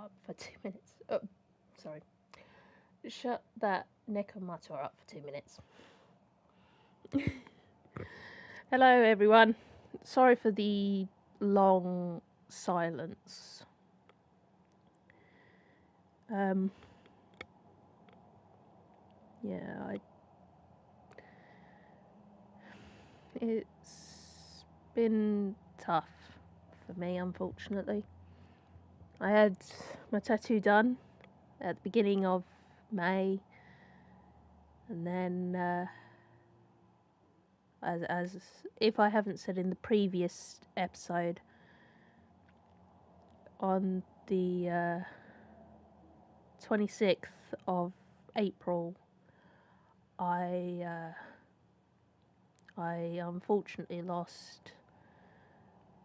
up for 2 minutes. Oh, sorry. Shut that Necromutter up for 2 minutes. Hello, everyone. Sorry for the long silence. Yeah, it's been tough for me, unfortunately. I had my tattoo done at the beginning of May, and then, as if I haven't said in the previous episode, on the 26th of April, I unfortunately lost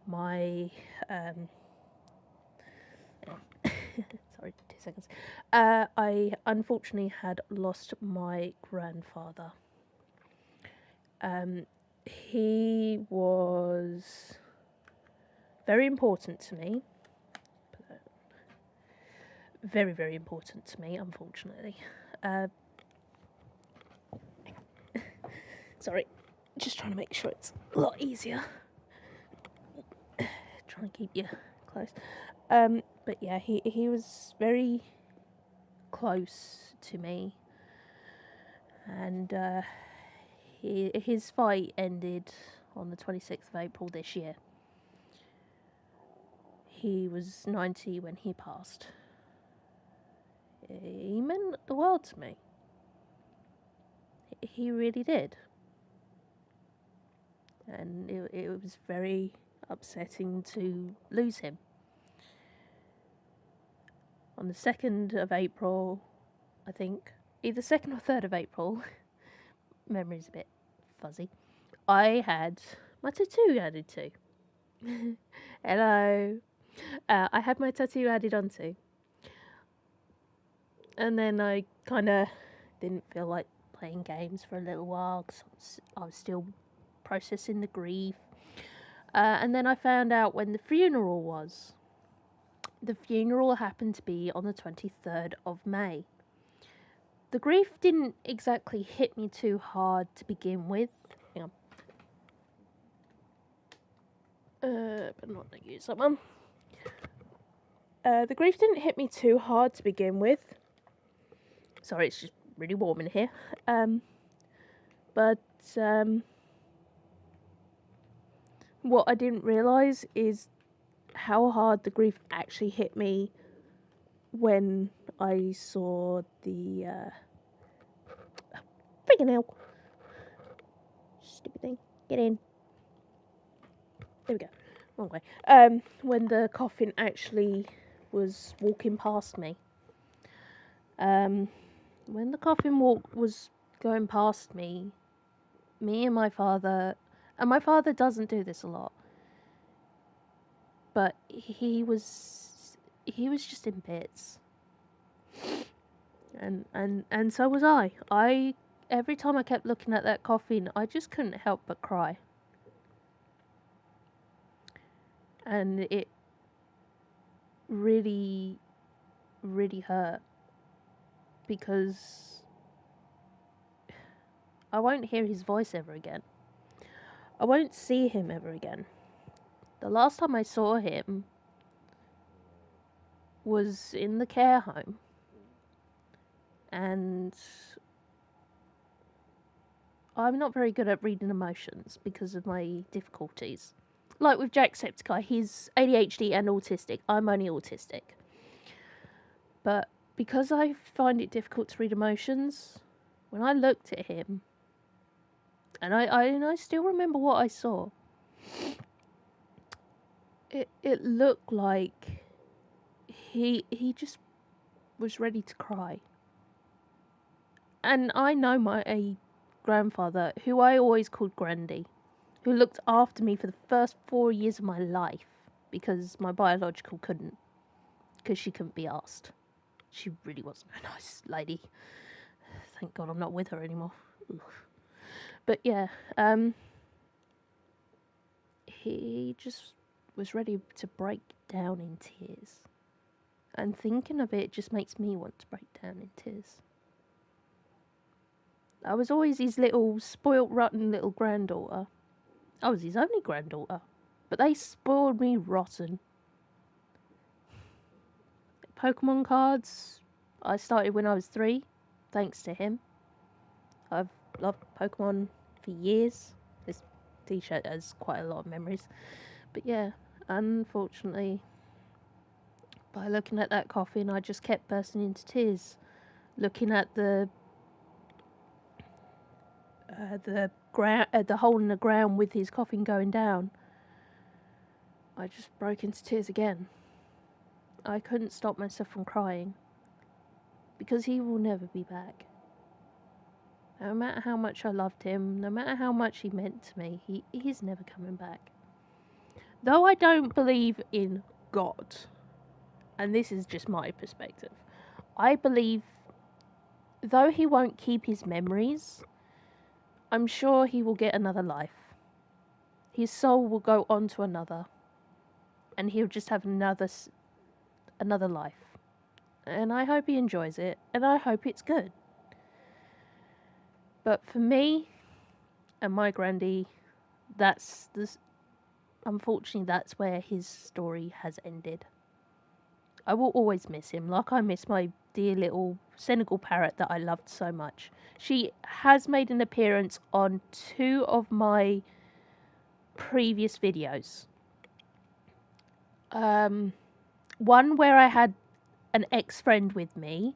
my sorry, 2 seconds. I unfortunately had lost my grandfather. He was very important to me. Very, very important to me, unfortunately. Sorry, just trying to make sure it's a lot easier. Trying to keep you close. But yeah, he was very close to me, and his fight ended on the 26th of April this year. He was 90 when he passed. He meant the world to me. He really did. And it was very upsetting to lose him. On the 2nd of April, I think, either 2nd or 3rd of April, memory's a bit fuzzy, I had my tattoo added to. Hello. I had my tattoo added onto. And then I kind of didn't feel like playing games for a little while because I was still processing the grief. And then I found out when the funeral was. The funeral happened to be on the 23rd of May. The grief didn't exactly hit me too hard to begin with. Hang on. But not to use that one. The grief didn't hit me too hard to begin with. Sorry, it's just really warm in here. But what I didn't realise is how hard the grief actually hit me when I saw the freaking hell. Stupid thing. Get in. There we go. Wrong way. When the coffin actually was walking past me. When the coffin was going past me, me and my father, and my father doesn't do this a lot, but he was just in bits. And so was I. Every time I kept looking at that coffin, I just couldn't help but cry. And it really, really hurt. Because I won't hear his voice ever again. I won't see him ever again. The last time I saw him was in the care home. And I'm not very good at reading emotions because of my difficulties. Like with Jacksepticeye, he's ADHD and autistic. I'm only autistic. But because I find it difficult to read emotions, when I looked at him, and I still remember what I saw, it looked like he just was ready to cry. And I know my grandfather, who I always called Grandy, who looked after me for the first 4 years of my life because my biological couldn't, because she couldn't be asked. She really wasn't a nice lady. Thank God I'm not with her anymore. Ugh. But yeah, he just was ready to break down in tears. And thinking of it just makes me want to break down in tears. I was always his little spoilt, rotten little granddaughter. I was his only granddaughter. But they spoiled me rotten. Pokemon cards, I started when I was 3, thanks to him. I've loved Pokemon for years. This t-shirt has quite a lot of memories. But yeah, unfortunately, by looking at that coffin, I just kept bursting into tears. Looking at the hole in the ground with his coffin going down, I just broke into tears again. I couldn't stop myself from crying, because he will never be back. No matter how much I loved him, no matter how much he meant to me, he's never coming back. Though I don't believe in God, and this is just my perspective, I believe, though he won't keep his memories, I'm sure he will get another life. His soul will go on to another, and he'll just have another life. And I hope he enjoys it, and I hope it's good. But for me and my granddie, unfortunately, that's where his story has ended. I will always miss him, like I miss my dear little Senegal parrot that I loved so much. She has made an appearance on 2 of my previous videos. One where I had an ex-friend with me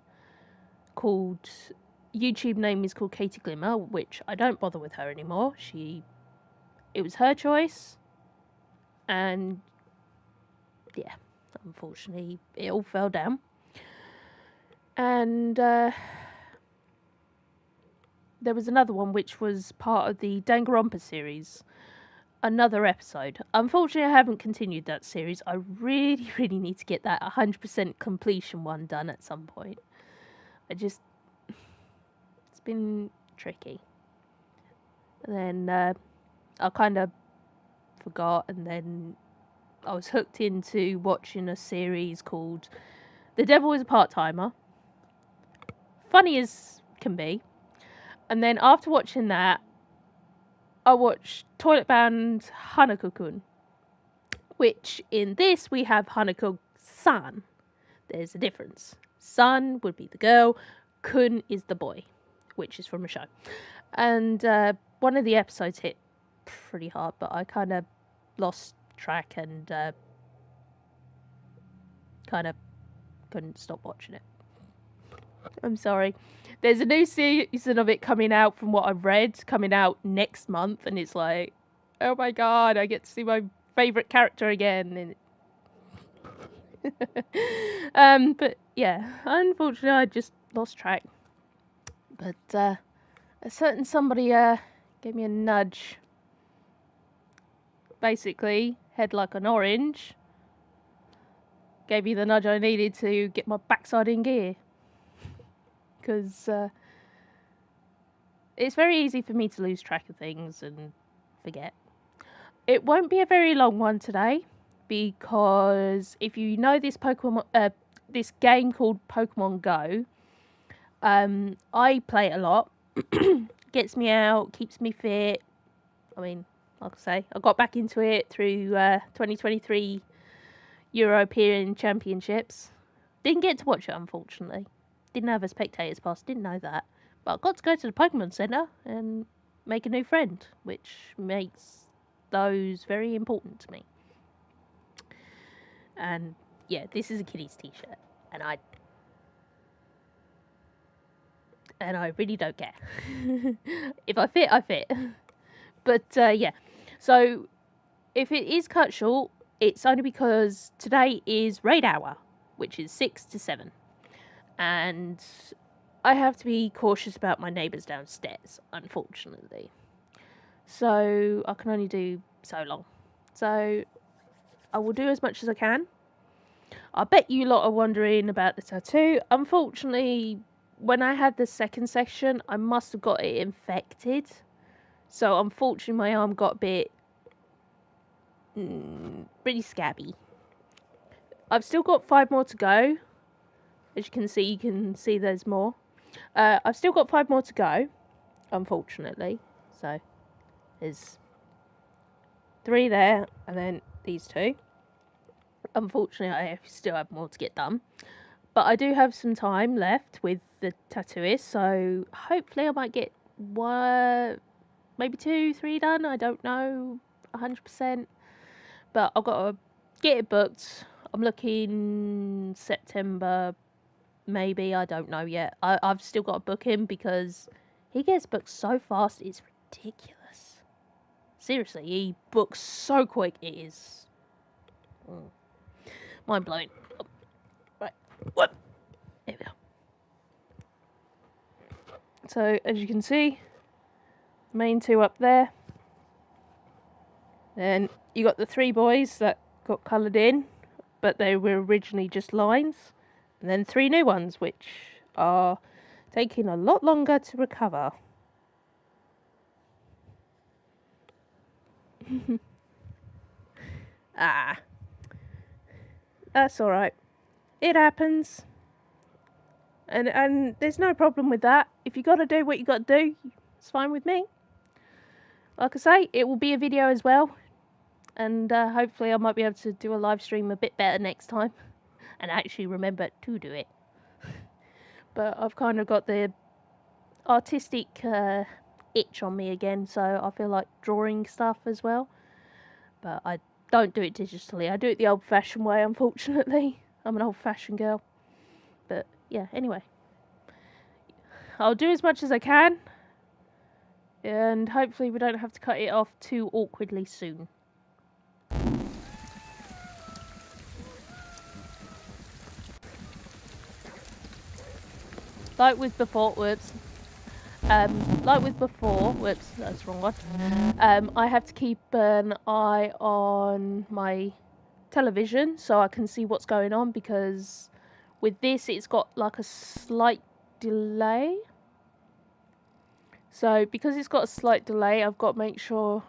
called, YouTube name is called Katie Glimmer, which I don't bother with her anymore. It was her choice, and yeah, unfortunately it all fell down. And there was another one which was part of the Danganronpa series, another episode. Unfortunately, I haven't continued that series. I really, really need to get that 100% completion one done at some point. It's been tricky. And then I kind of forgot, and then I was hooked into watching a series called The Devil is a Part-Timer. Funny as can be. And then after watching that, I watched Toilet Bound Hanako-kun, which in this we have Hanako-san. There's a difference. San would be the girl, kun is the boy, which is from a show. And one of the episodes hit pretty hard, but I kind of lost track and kind of couldn't stop watching it. I'm sorry. There's a new season of it coming out, from what I've read, coming out next month, and it's like, oh my god, I get to see my favourite character again. But yeah, unfortunately I just lost track. But a certain somebody gave me a nudge. Basically, head like an orange. Gave me the nudge I needed to get my backside in gear. Because it's very easy for me to lose track of things and forget. It won't be a very long one today, because if you know this this game called Pokemon Go, I play it a lot. Gets me out, keeps me fit. I mean, like I say, I got back into it through 2023 European Championships. Didn't get to watch it, unfortunately. Didn't have a spectator's pass, didn't know that. But I got to go to the Pokemon Center and make a new friend, which makes those very important to me. And yeah, this is a kiddies t-shirt, and I really don't care. If I fit, I fit. But yeah, so if it is cut short, it's only because today is raid hour, which is 6 to 7. And I have to be cautious about my neighbours downstairs, unfortunately. So I can only do so long. So I will do as much as I can. I bet you lot are wondering about the tattoo. Unfortunately, when I had the second section, I must have got it infected. So unfortunately, my arm got a bit pretty scabby. I've still got 5 more to go. As you can see there's more. I've still got 5 more to go, unfortunately. So there's 3 there, and then these 2. Unfortunately, I still have more to get done. But I do have some time left with the tattooist, so hopefully I might get 1, maybe 2, 3 done. I don't know 100%. But I've got to get it booked. I'm looking September, maybe. I don't know yet. I've still got to book him because he gets booked so fast. It's ridiculous. Seriously, he books so quick. It is mind blowing. Oh, right. What? There we go. So, as you can see, main 2 up there. Then you got the 3 boys that got coloured in, but they were originally just lines. And then 3 new ones, which are taking a lot longer to recover. That's alright. It happens. And there's no problem with that. If you gotta do what you gotta do, it's fine with me. Like I say, it will be a video as well. And hopefully I might be able to do a live stream a bit better next time. And actually remember to do it. But I've kind of got the artistic itch on me again, so I feel like drawing stuff as well. But I don't do it digitally. I do it the old-fashioned way, unfortunately. I'm an old-fashioned girl. But yeah, anyway. I'll do as much as I can. And hopefully we don't have to cut it off too awkwardly soon. Like with before, whoops, that's the wrong one. I have to keep an eye on my television so I can see what's going on, because with this it's got like a slight delay. So because it's got a slight delay, I've got to make sure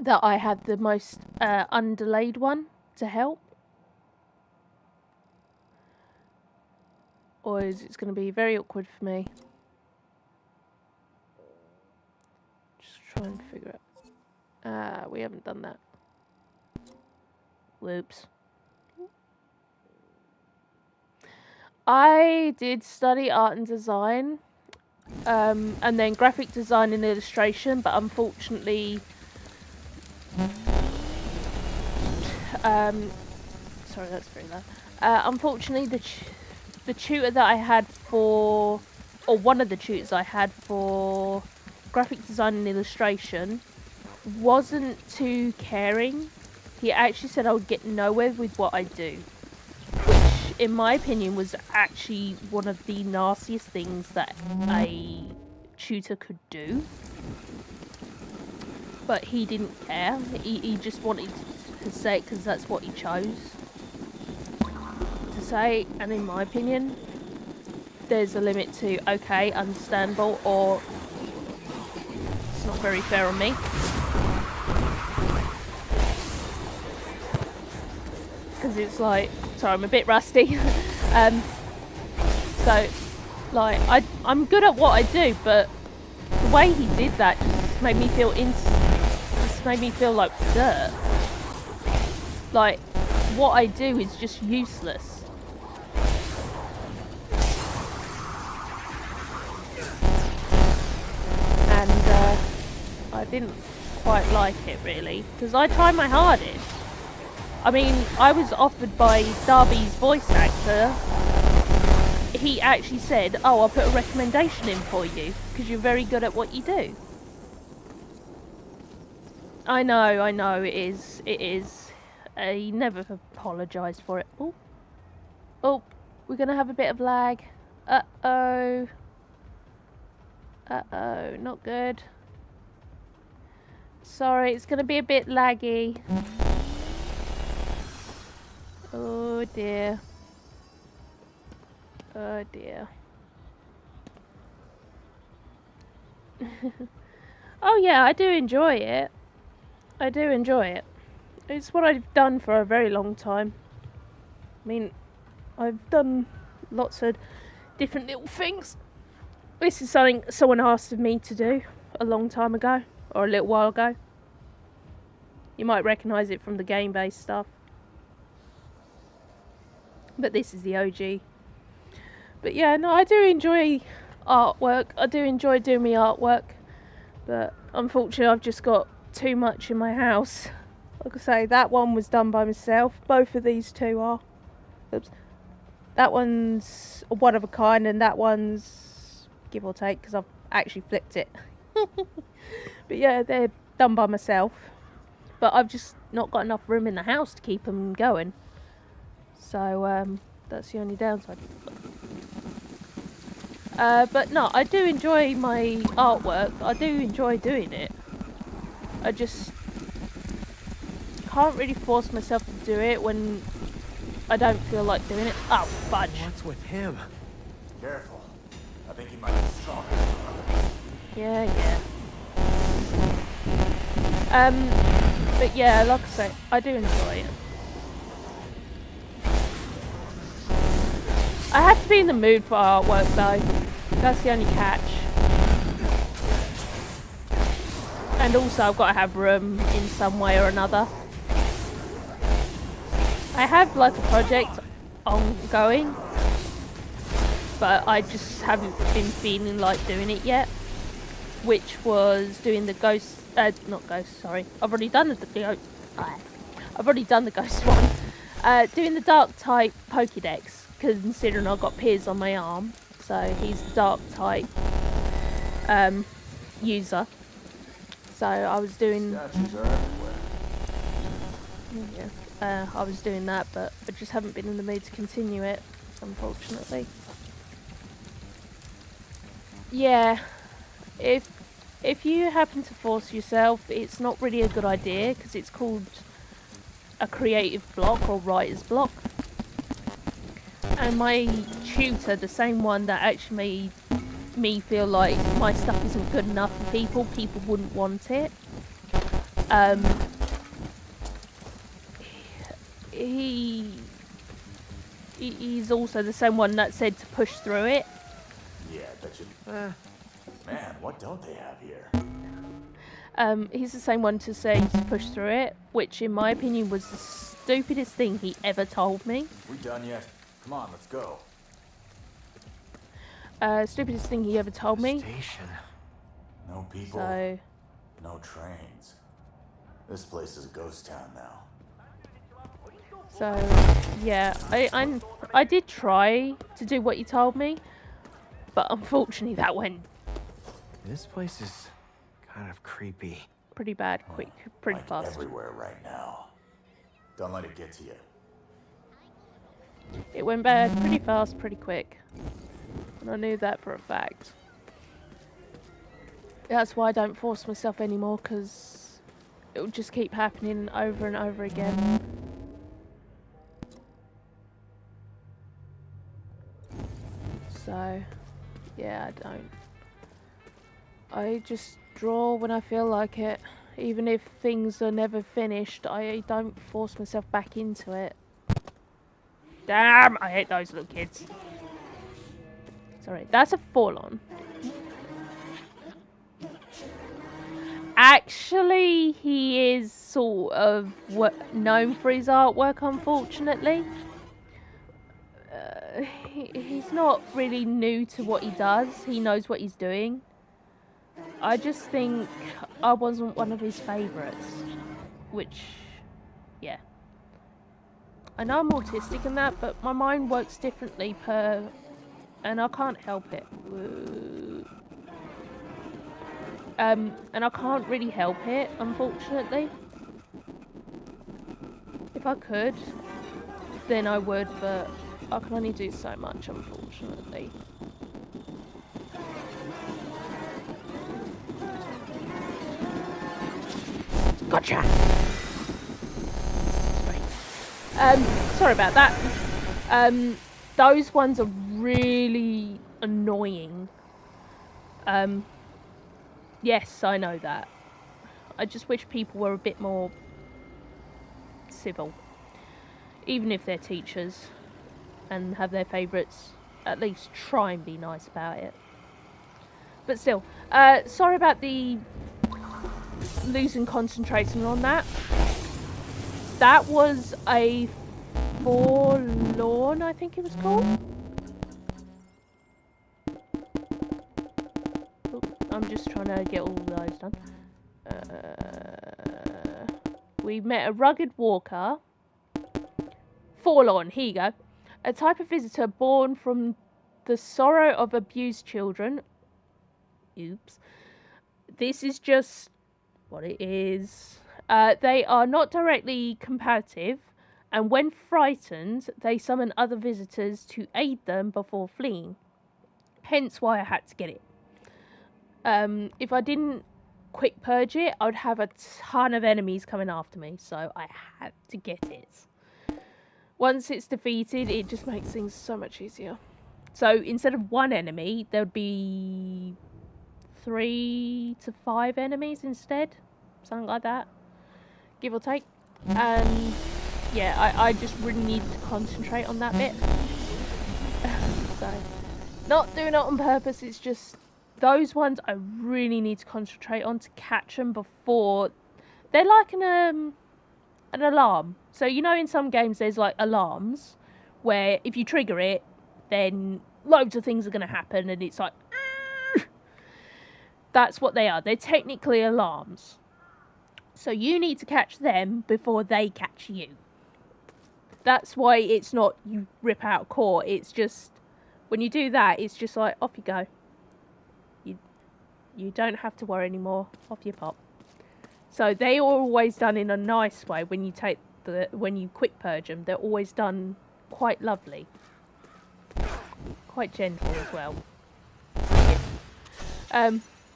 that I have the most undelayed one to help. Or is it going to be very awkward for me? Just trying to figure out. We haven't done that. Whoops. I did study art and design, and then graphic design and illustration, but unfortunately, sorry, that's very loud. Unfortunately, the tutor that I had for, or one of the tutors I had for graphic design and illustration wasn't too caring. He actually said I would get nowhere with what I do, which in my opinion was actually one of the nastiest things that a tutor could do. But he didn't care. He just wanted to say it because that's what he chose to say, and in my opinion there's a limit to okay, understandable, or it's not very fair on me. Because it's like, sorry, I'm a bit rusty. So like I'm good at what I do, but the way he did that just made me feel like dirt. Like what I do is just useless. I didn't quite like it really, because I tried my hardest. I mean, I was offered by Darby's voice actor. He actually said, oh, I'll put a recommendation in for you because you're very good at what you do. I know, it is. He never apologised for it. Oh, we're going to have a bit of lag. Uh-oh, not good. Sorry, it's going to be a bit laggy. Oh dear. Oh dear. Oh yeah, I do enjoy it. It's what I've done for a very long time. I mean, I've done lots of different little things. This is something someone asked of me to do a long time ago, or a little while ago. You might recognise it from the game-based stuff. But this is the OG. But yeah, no, I do enjoy artwork. I do enjoy doing my artwork. But unfortunately, I've just got too much in my house. Like I say, that one was done by myself. Both of these two are. Oops. That one's one of a kind, and that one's give or take, because I've actually flipped it. But yeah, they're done by myself. But I've just not got enough room in the house to keep them going. So that's the only downside. But no, I do enjoy my artwork. I do enjoy doing it. I just can't really force myself to do it when I don't feel like doing it. Oh, fudge. What's with him? Careful. I think he might be stronger. Yeah. But yeah, like I say, I do enjoy it. I have to be in the mood for artwork though. That's the only catch. And also I've got to have room in some way or another. I have like a project ongoing, but I just haven't been feeling like doing it yet. Which was doing the ghost, not ghost, sorry. I've already done the ghost one. Doing the dark type Pokédex, considering I've got Piers on my arm. So he's the dark type user. So I was doing... Statues are everywhere. Yeah, I was doing that, but I just haven't been in the mood to continue it, unfortunately. Yeah, if you happen to force yourself, it's not really a good idea, because it's called a creative block or writer's block. And my tutor, the same one that actually made me feel like my stuff isn't good enough for people wouldn't want it. He's also the same one that said to push through it. Yeah, I bet you. Man, what don't they have here? He's the same one to say to push through it, which in my opinion was the stupidest thing he ever told me. We done yet? Come on, let's go. Stupidest thing he ever told me. Station. No people. So, No trains. This place is a ghost town now. yeah, I did try to do what he told me, but unfortunately that went This place is kind of creepy. pretty bad, pretty Like fast. everywhere right now. Don't let it get to you. It went bad pretty fast, pretty quick. And I knew that for a fact. That's why I don't force myself anymore, because it will just keep happening over and over again. So, yeah, I don't. I just draw when I feel like it. Even if things are never finished, I don't force myself back into it. Damn, I hate those little kids. Sorry, that's a fall-on. Actually, he is sort of known for his artwork, unfortunately. He's not really new to what he does. He knows what he's doing. I just think I wasn't one of his favourites. Which, yeah. I know I'm autistic and that, but my mind works differently and I can't help it. And I can't really help it, unfortunately. If I could, then I would, but I can only do so much, unfortunately. Gotcha! Sorry about that. Those ones are really annoying. Yes, I know that. I just wish people were a bit more civil. Even if they're teachers. and have their favourites at least try and be nice about it. But still, sorry about the losing concentration on that. That was a forlorn, I think it was called. I'm just trying to get all of those done. We met a rugged walker. Forlorn, here you go. A type of visitor born from the sorrow of abused children. Oops. This is just what it is. They are not directly competitive, and when frightened, they summon other visitors to aid them before fleeing. Hence why I had to get it. If I didn't quick purge it, I would have a ton of enemies coming after me, so I had to get it. Once it's defeated, it just makes things so much easier. So instead of one enemy, there would be 3 to 5 enemies instead. Something like that. Give or take. And yeah, I just really needed to concentrate on that bit. So, not doing it on purpose, it's just those ones I really need to concentrate on to catch them before... They're like an alarm. So, you know, in some games there's like alarms where if you trigger it, then loads of things are going to happen and it's like... That's what they are. They're technically alarms. So you need to catch them before they catch you. That's why it's not you rip out core. It's just, when you do that, it's just like, off you go. You don't have to worry anymore. Off you pop. So they are always done in a nice way when you when you quick purge them. They're always done quite lovely. Quite gentle as well.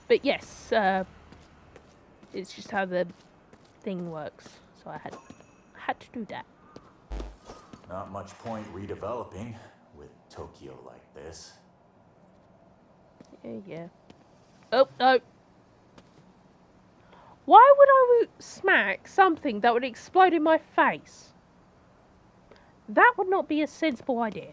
But yes, it's just how the thing works. So I had to do that. Not much point redeveloping with Tokyo like this. Yeah. Oh, no. Why would I smack something that would explode in my face? That would not be a sensible idea.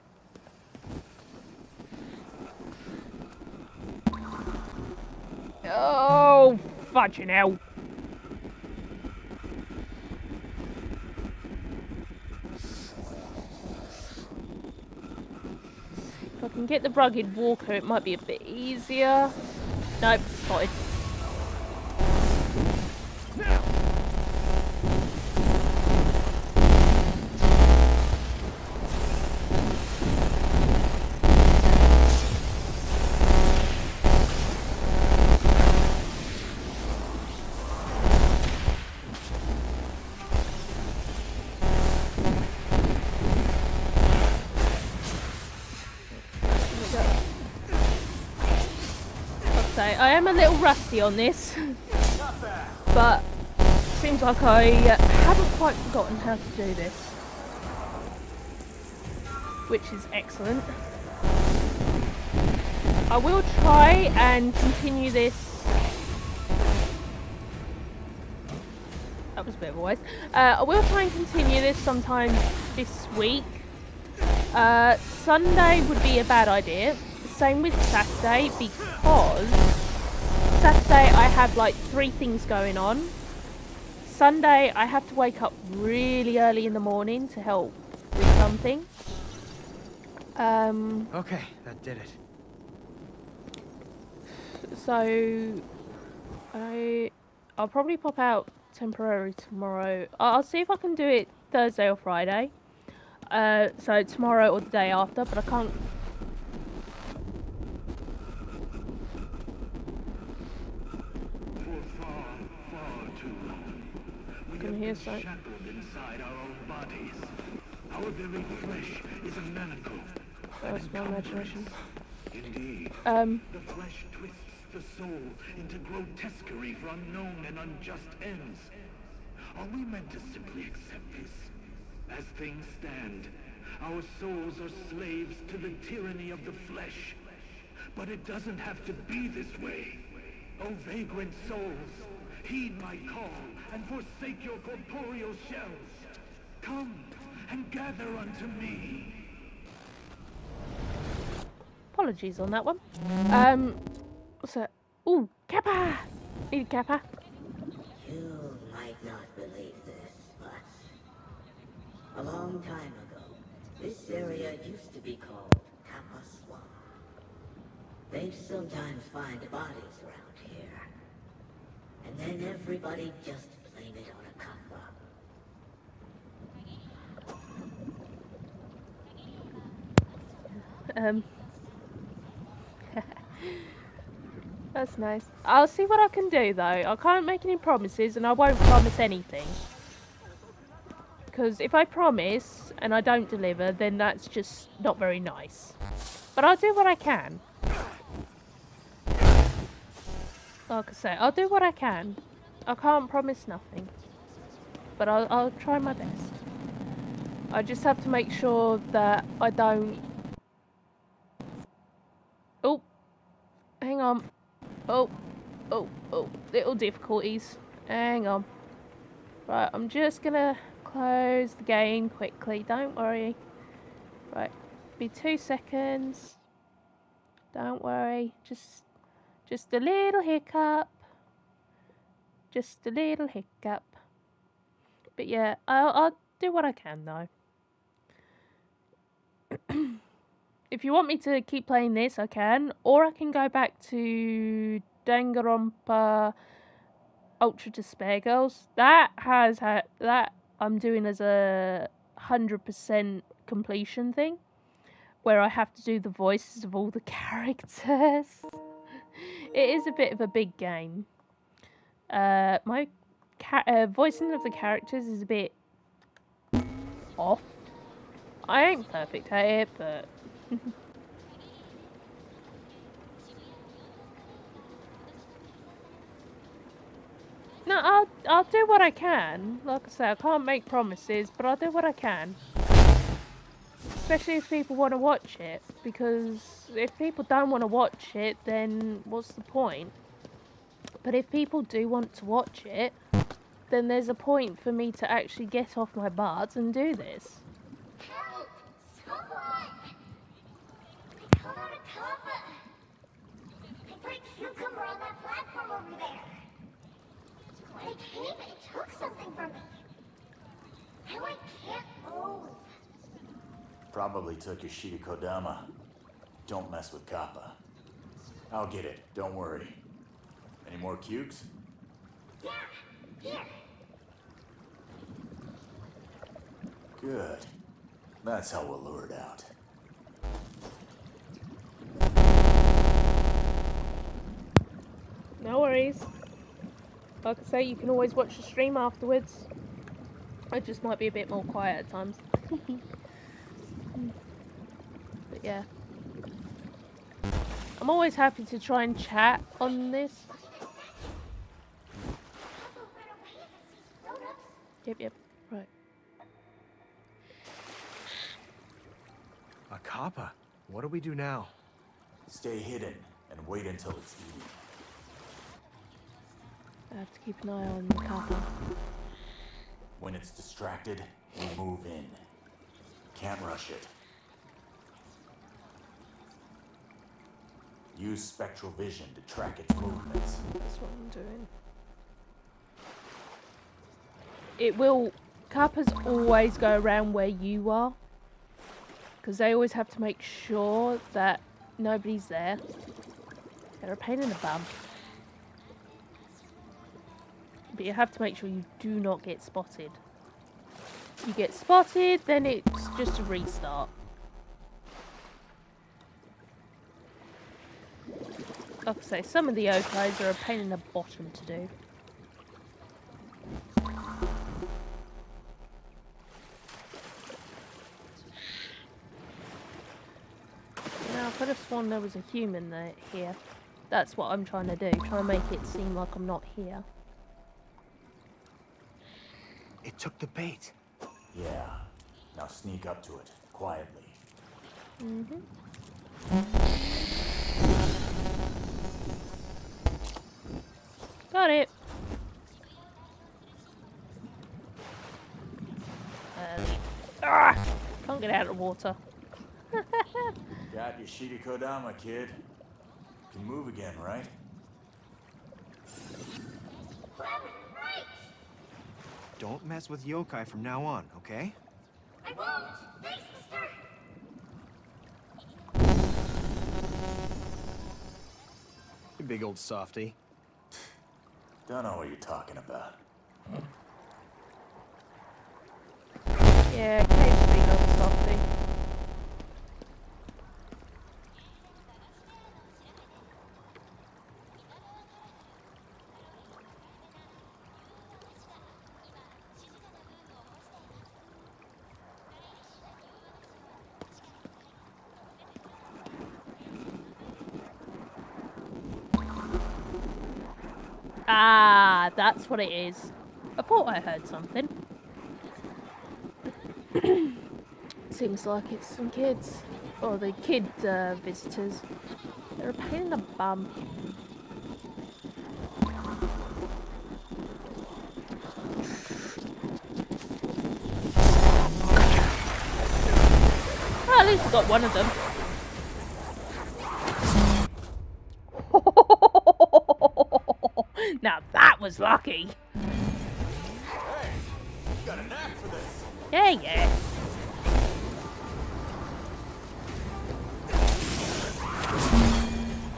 Oh, fudging hell. If I can get the rugged walker, it might be a bit easier. Nope, spotted. I am a little rusty on this, but seems like I haven't quite forgotten how to do this, which is excellent. I will try and continue this. That was a bit of a waste. I will try and continue this sometime this week. Sunday would be a bad idea. Same with Saturday, because Saturday I have like 3 things going on. Sunday I have to wake up really early in the morning to help with something. Okay, that did it. So I'll probably pop out temporarily tomorrow. I'll see if I can do it Thursday or Friday. So tomorrow or the day after, but I can't. Hear something. Inside our own bodies. Our very flesh is a manacle. That was my imagination. Indeed. The flesh twists the soul into grotesquerie for unknown and unjust ends. Are we meant to simply accept this? As things stand, our souls are slaves to the tyranny of the flesh. But it doesn't have to be this way. O vagrant souls, heed my call and forsake your corporeal shells. Come and gather unto me. apologies on that one. What's that? Ooh, Kappa! Need a Kappa. You might not believe this, but a long time ago, this area used to be called Kappa Swamp. They'd sometimes find bodies around here, and then everybody just blame it on a Kappa. That's nice. I'll see what I can do though. I can't make any promises and I won't promise anything. Because if I promise and I don't deliver, then that's just not very nice. But I'll do what I can. Like I say, I'll do what I can. I can't promise nothing. But I'll try my best. I just have to make sure that I don't... Oh. Hang on. Oh. Little difficulties. Hang on. Right, I'm just gonna close the game quickly. Don't worry. Right. Be 2 seconds. Don't worry. Just a little hiccup. Just a little hiccup. But yeah, I'll do what I can though. If you want me to keep playing this, I can. Or I can go back to Danganronpa Ultra Despair Girls. That I'm doing as a 100% completion thing. Where I have to do the voices of all the characters. It is a bit of a big game. My voicing of the characters is a bit off. I ain't perfect at it, but... No, I'll do what I can. Like I say, I can't make promises, but I'll do what I can. Especially if people want to watch it, because if people don't want to watch it, then what's the point? But if people do want to watch it, then there's a point for me to actually get off my butt and do this. Help! Someone! I called out a Kappa! I put a cucumber on that platform over there. When it came, it took something from me. Now I can't move. Probably took your Kodama. Don't mess with Kappa. I'll get it, don't worry. Any more cukes? Yeah, here. Good. That's how we'll lure it out. No worries. Like I say, you can always watch the stream afterwards. I just might be a bit more quiet at times. But yeah. I'm always happy to try and chat on this. Yep. Right. A kappa? What do we do now? Stay hidden and wait until it's eaten. I have to keep an eye on the Kappa. When it's distracted, we move in. Can't rush it. Use spectral vision to track its movements. That's what I'm doing. It will... Kappas always go around where you are. Because they always have to make sure that nobody's there. They're a pain in the bum. But you have to make sure you do not get spotted. If you get spotted, then it's just a restart. Like I say, some of the okais are a pain in the bottom to do. Now, I could have sworn there was a human there, here. That's what I'm trying to do. Try and make it seem like I'm not here. It took the bait. Yeah. Now sneak up to it, quietly. Got it. Can't get out of the water. Got your Shidokodama, kid. Can move again, right? Right. Don't mess with yokai from now on, okay? I won't. Thanks, mister. You big old softy. Don't know what you're talking about. Yeah, Kate's big old softy. Ah, that's what it is. I thought I heard something. Seems like it's some kids. Or the kid visitors. They're a pain in the bum. Well, at least I got one of them. Now that was lucky. Hey, you got a knack for this. Yeah, yeah.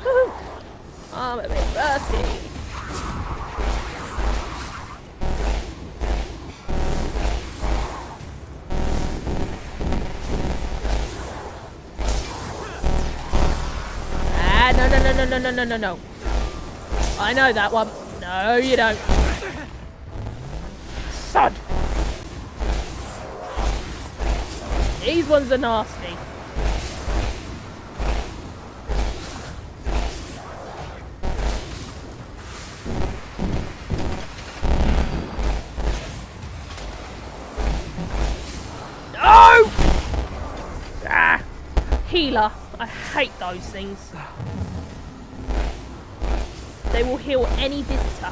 Woo. I'm a bit rusty. Ah, no. I know that one. No, you don't. Sod. These ones are nasty. No! Ah, healer. I hate those things. They will heal any visitor.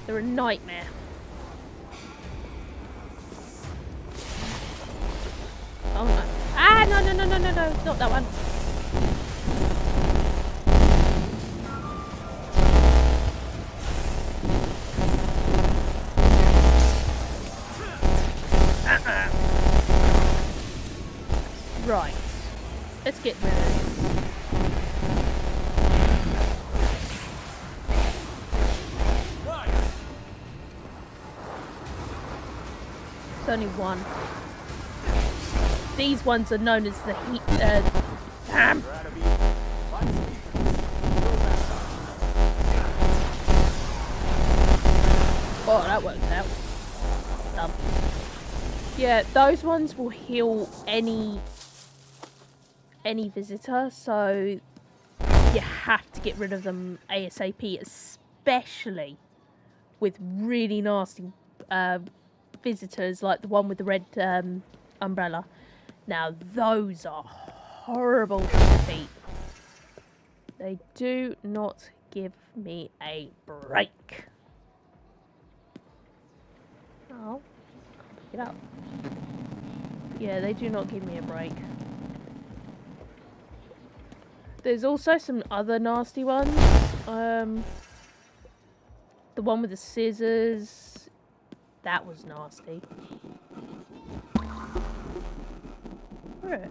They're a nightmare. Oh no. Ah, no, not that one. Right. Let's get rid of this. It's only one. These ones are known as the heat. Damn. Oh, that worked out. Dumb. Yeah, those ones will heal any visitor, so you have to get rid of them ASAP, especially with really nasty visitors like the one with the red umbrella. Now those are horrible to defeat. They do not give me a break. Oh, pick it up. Yeah, they do not give me a break. There's also some other nasty ones. The one with the scissors. That was nasty. Where?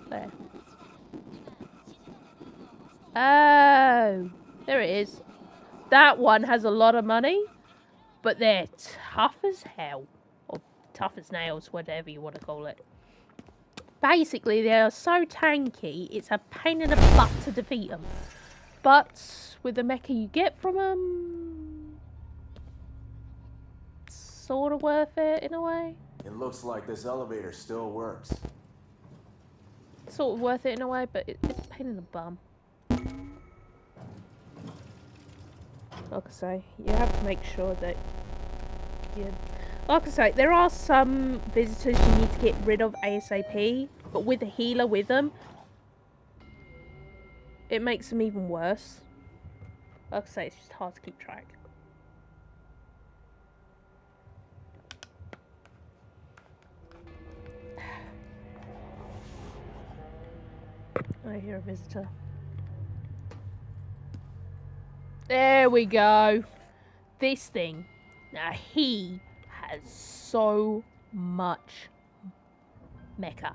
There. Oh, there it is. That one has a lot of money, but they're tough as hell. Or tough as nails, whatever you want to call it. Basically, they are so tanky, it's a pain in the butt to defeat them. But with the mecha you get from them, it's sort of worth it in a way. It looks like this elevator still works. Sort of worth it in a way, but it's a pain in the bum. Like I say, you have to make sure that like I say, there are some visitors you need to get rid of ASAP, but with a healer with them, it makes them even worse. Like I say, it's just hard to keep track. I hear a visitor. There we go. This thing. Now he has so much mecha.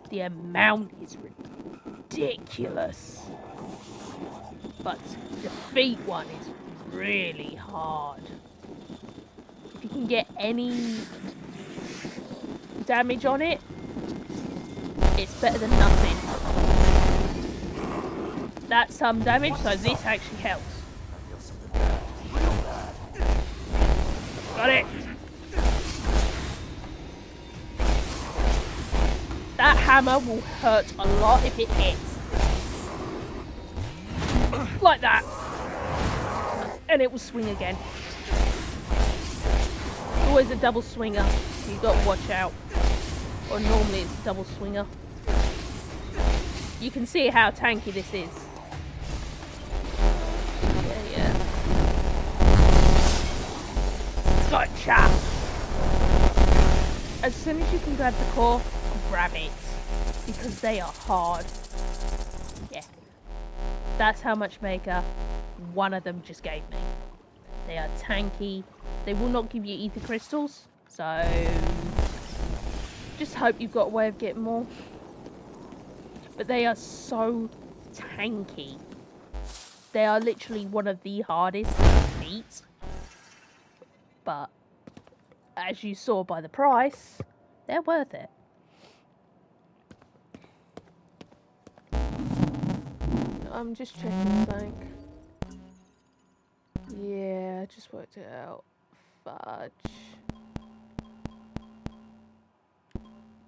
The amount is ridiculous. But to defeat one is really hard. If you can get any damage on it, it's better than nothing. That's some damage, so this actually helps. I feel something bad. Real bad. Got it. That hammer will hurt a lot if it hits. Like that. And it will swing again. Always a double swinger, so you've got to watch out. Or normally it's a double swinger. You can see how tanky this is. Yeah. Gotcha! As soon as you can grab the core, grab it. Because they are hard. Yeah. That's how much maker one of them just gave me. They are tanky. They will not give you ether crystals. So just hope you've got a way of getting more. But they are so tanky. They are literally one of the hardest to beat. But as you saw by the price, they're worth it. I'm just checking something. Yeah, I just worked it out. Fudge.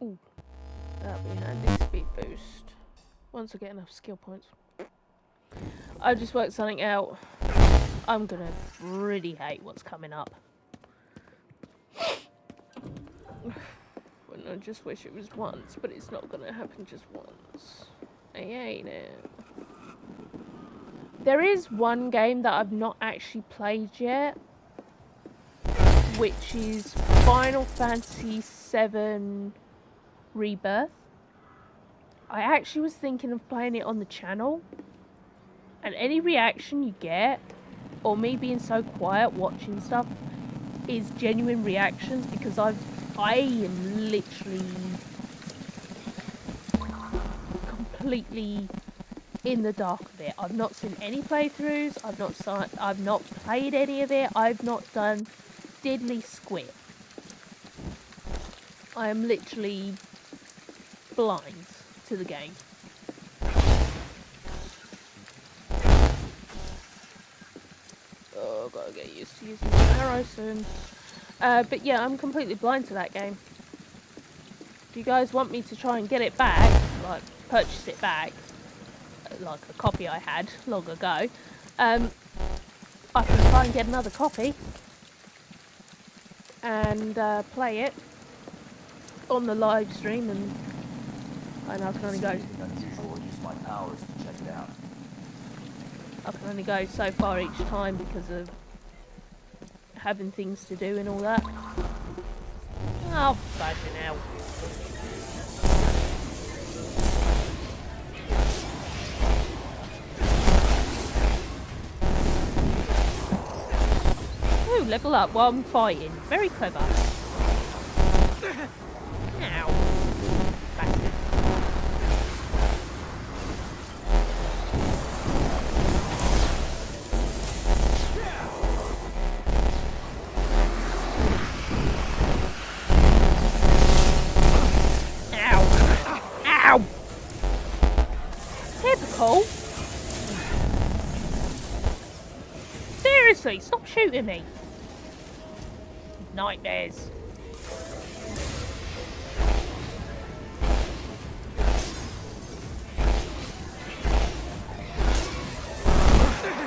Ooh, that'll be handy. Speed boost. Once I get enough skill points. I just worked something out. I'm gonna really hate what's coming up. I just wish it was once, but it's not gonna happen just once. Ain't it? There is one game that I've not actually played yet, which is Final Fantasy VII Rebirth. I actually was thinking of playing it on the channel, and any reaction you get, or me being so quiet watching stuff, is genuine reactions, because I am literally completely in the dark of it. I've not seen any playthroughs. I've not played any of it. I've not done diddly squid. I am literally blind to the game. Oh, gotta get used to using the arrow soon. But yeah, I'm completely blind to that game. If you guys want me to try and get it back, like purchase it back, like a copy I had long ago, I can try and get another copy and play it on the live stream, and I can only go. Unusual. Use my powers to check it out. I can only go so far each time because of having things to do and all that. Oh, fucking hell. Ooh, level up while I'm fighting. Very clever. Ow. Bastard. Ow! Typical. Seriously, stop shooting me. Nightmares.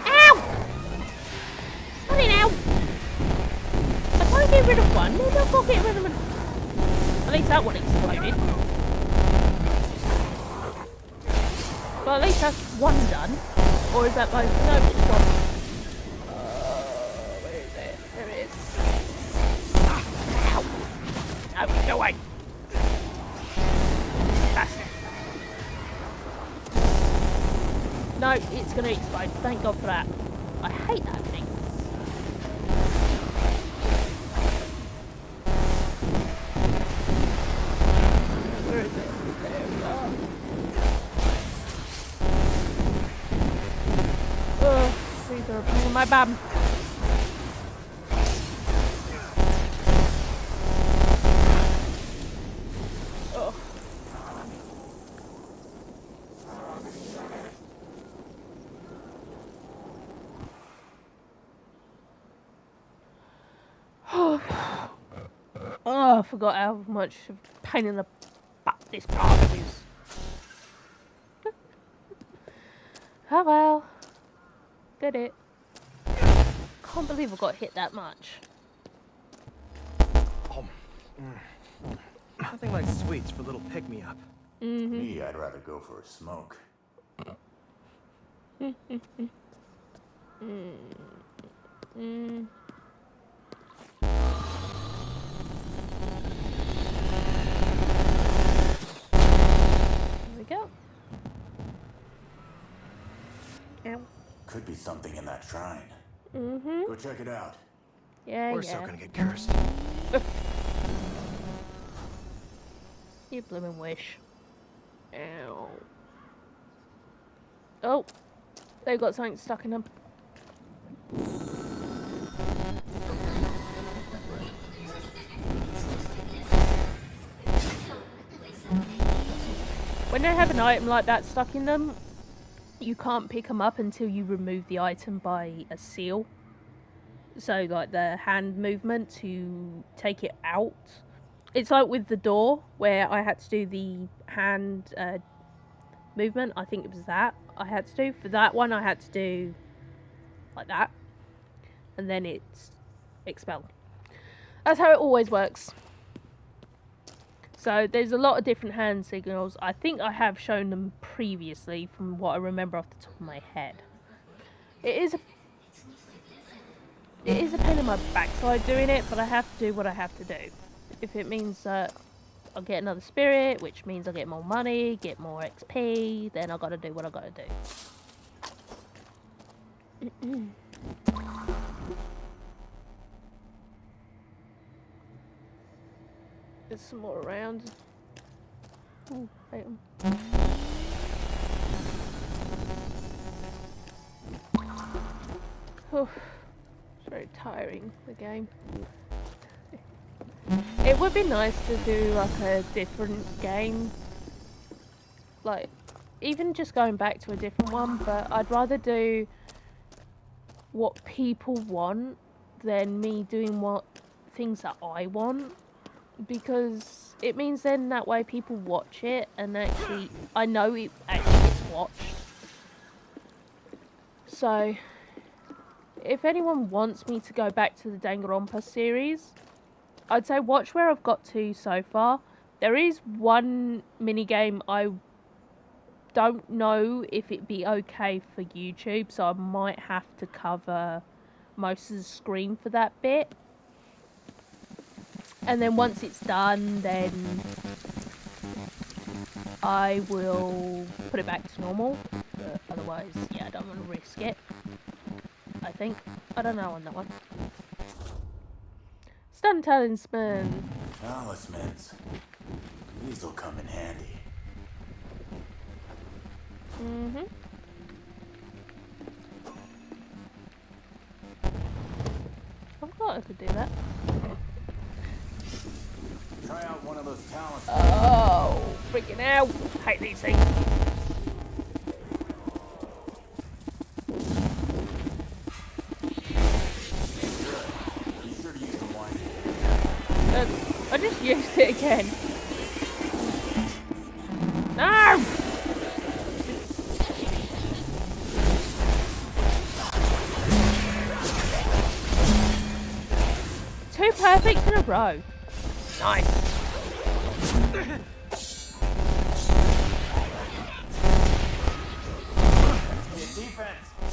Ow! Sorry now. If I get rid of one, maybe I'll go get rid of another. At least that one exploded. Well, at least that's one done. Or is that both? No, it's one. Where is it? There it is. Ow! No, go away. Bastard. it's gonna explode. Thank God for that. I hate that thing. Where is it? There we are. Oh, these are a pain in my bum. Oh, I forgot how much of a pain in the butt this part is. Oh well. Did it. Can't believe I got hit that much. Oh, nothing like sweets for a little pick-me-up. Me, I'd rather go for a smoke. There we go. Ow. Could be something in that shrine. Mm-hmm. Go check it out. Yeah, We're yeah. so gonna get cursed. You bloomin' wish. Ow. Oh, they've got something stuck in them. When they have an item like that stuck in them, you can't pick them up until you remove the item by a seal. So, like the hand movement to take it out. It's like with the door, where I had to do the hand movement. I think it was that I had to do. For that one, I had to do like that. And then it's expelled. That's how it always works. So there's a lot of different hand signals. I think I have shown them previously from what I remember off the top of my head. It is a pain in my backside doing it, but I have to do what I have to do. If it means that I'll get another spirit, which means I'll get more money, get more XP, then I've got to do what I've got to do. There's some more around. Ooh, wait. Oh, it's very tiring, the game. It would be nice to do like a different game. Like, even just going back to a different one, but I'd rather do what people want than me doing what things that I want. Because it means then that way people watch it and actually, I know it actually gets watched. So, if anyone wants me to go back to the Danganronpa series, I'd say watch where I've got to so far. There is one minigame I don't know if it'd be okay for YouTube, so I might have to cover most of the screen for that bit. And then once it's done, then I will put it back to normal. But otherwise, yeah, I don't want to risk it. I think. I don't know on that one. Stun talisman. Talismans. These'll come in handy. Mm-hmm. I thought I could do that. Try out one of those talismans. Oh, freaking hell. I hate these things. Be sure to use the wine. I just used it again. No! Two perfects in a row. Nice.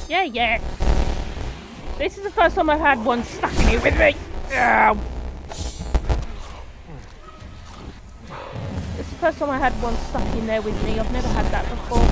Yeah, yeah. This is the first time I've had one stuck in here with me. Ow. It's the first time I had one stuck in there with me. I've never had that before.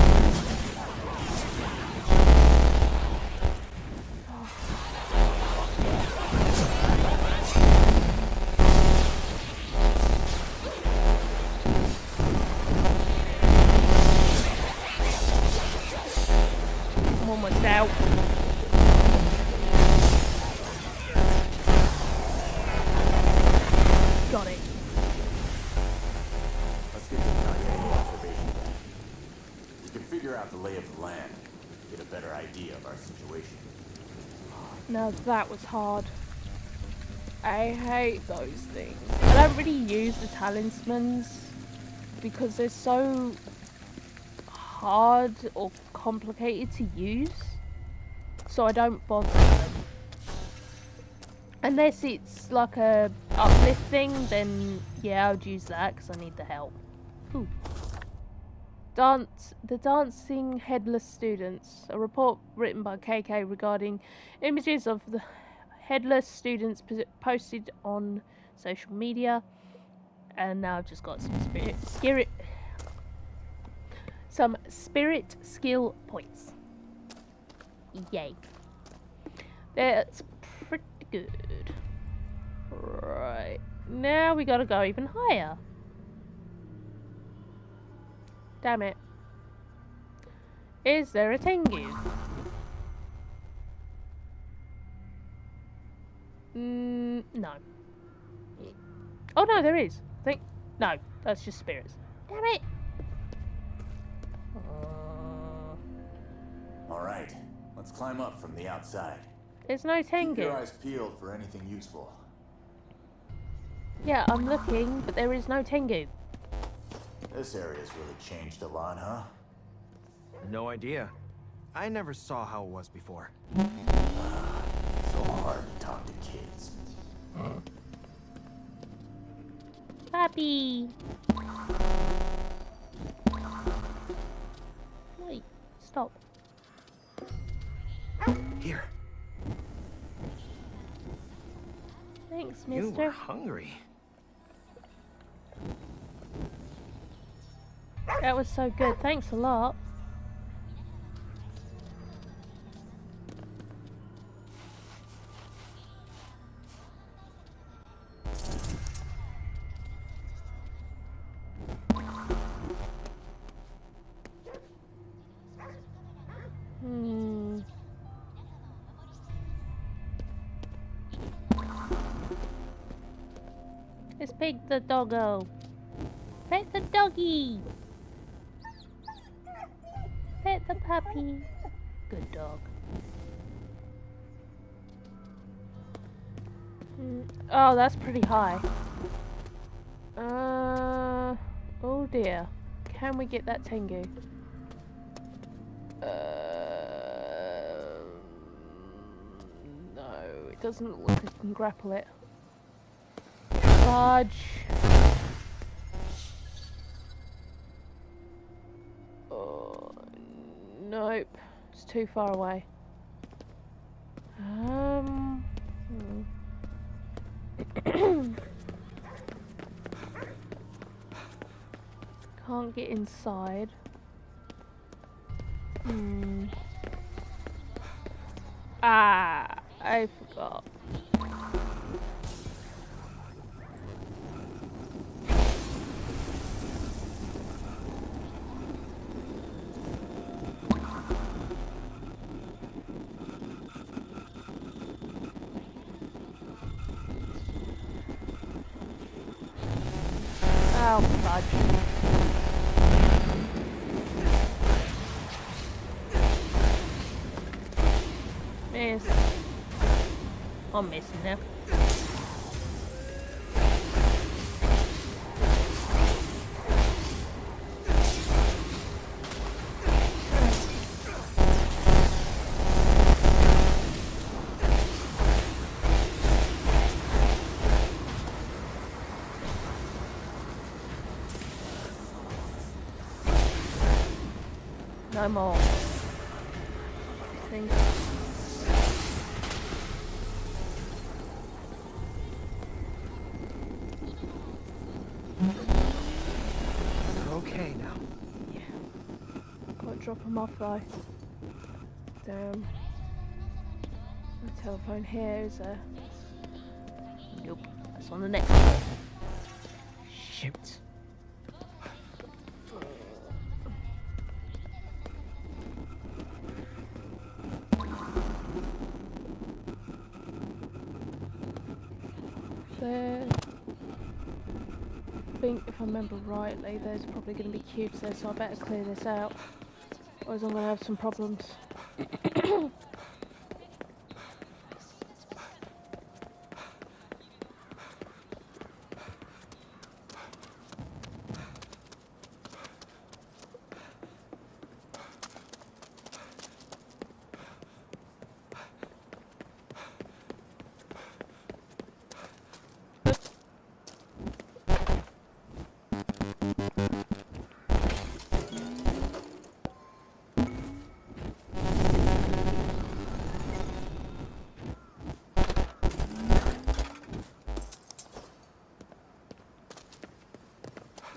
out the lay of the land, get a better idea of our situation. Now that was hard. I hate those things. I don't really use the talismans because they're so hard or complicated to use, so I don't bother with them. Unless it's like a uplift thing, then yeah, I would use that because I need the help. Ooh. The dancing headless students. A report written by KK regarding images of the headless students posted on social media, and now I've just got some spirit skill points. Yay! That's pretty good. Right, now we gotta go even higher. Damn it. Is there a Tengu? No. Oh no, there is. No, that's just spirits. Damn it! Alright, let's climb up from the outside. There's no Keep Tengu. your eyes peeled for anything useful. Yeah, I'm looking, but there is no Tengu. This area's really changed a lot, huh? No idea. I never saw how it was before. So hard to talk to kids. Puppy! Wait, stop. Here. Thanks, You mister. were hungry. That was so good. Thanks a lot. Let's pick the doggo. Pet the doggy. Pet the puppy. Good dog. Oh, that's pretty high. Oh dear. Can we get that Tengu? No, it doesn't look like I can grapple it. Fudge. Oh, nope. It's too far away. Can't get inside. Ah, I forgot. Oh, fudge. Miss. I'm missing now. No more. Thank you. You're okay now. Yeah. Gotta drop him off though. Damn. The telephone here is a. Nope. That's on the next one. Shoot. There. I think if I remember rightly, there's probably going to be cubes there, so I better clear this out. Otherwise I'm gonna have some problems.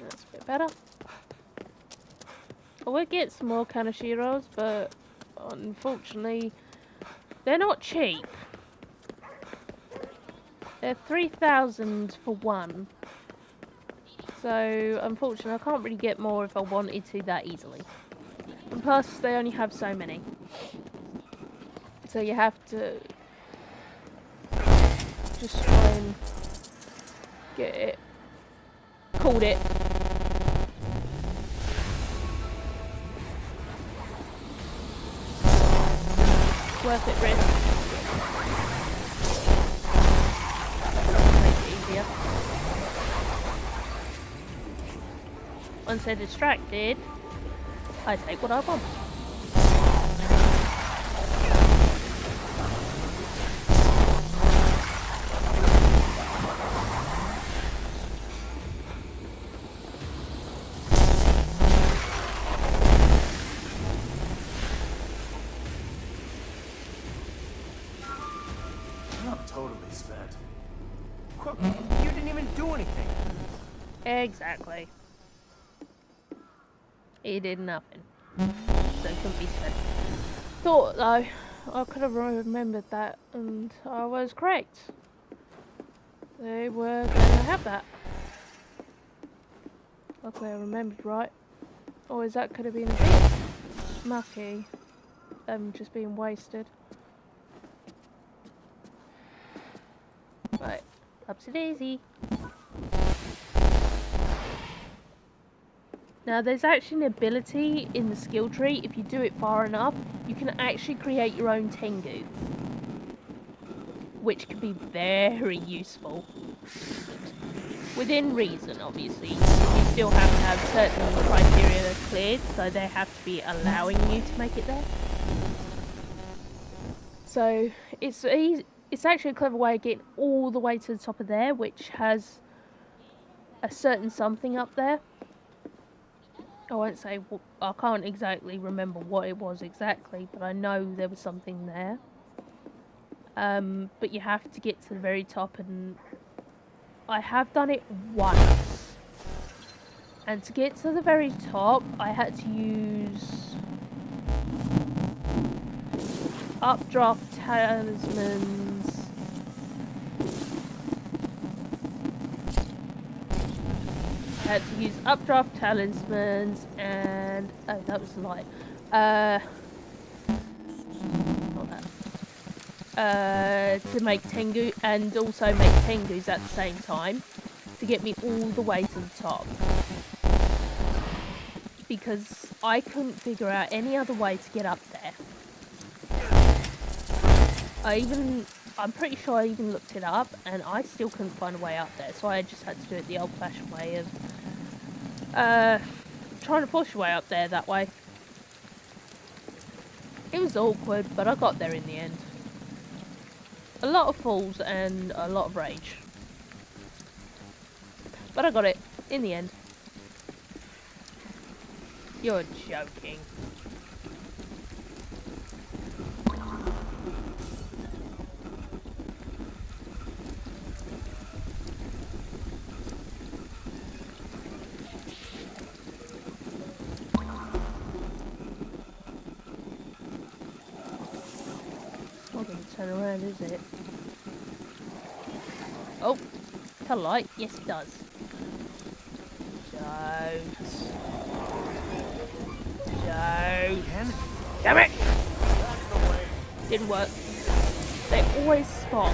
That's a bit better. I would get some more Kanashiros, but unfortunately, they're not cheap. They're 3,000 for one. So, unfortunately, I can't really get more if I wanted to that easily. And plus, they only have so many. So you have to just try and get it. Called it. Worth it, risk. Make it easier. Once they're distracted, I take what I want. I'm totally spent. You didn't even do anything. Exactly. He did nothing. So it couldn't be said. Thought though, I could have remembered that, and I was correct. They were going to have that. Luckily I remembered right. Otherwise that could have been a bit mucky. Just being wasted. Right, upsy daisy. Now there's actually an ability in the skill tree, if you do it far enough, you can actually create your own Tengu. Which can be very useful. Within reason, obviously. You still have to have certain criteria cleared, so they have to be allowing you to make it there. So it's actually a clever way of getting all the way to the top of there, which has a certain something up there. I won't say, I can't exactly remember what it was exactly, but I know there was something there. But you have to get to the very top, and I have done it once. And to get to the very top, I had to use updraft talismans. I had to use updraft talismans and that was the light. Not that. To make Tengu, and also make Tengus at the same time to get me all the way to the top. Because I couldn't figure out any other way to get up there. I'm pretty sure I even looked it up, and I still couldn't find a way up there, so I just had to do it the old-fashioned way of trying to push your way up there that way. It was awkward, but I got there in the end. A lot of falls and a lot of rage. But I got it in the end. You're joking. Not gonna turn around, is it? Oh, tell a light. Yes, it does. Don't. Damn it! Didn't work. They always spot.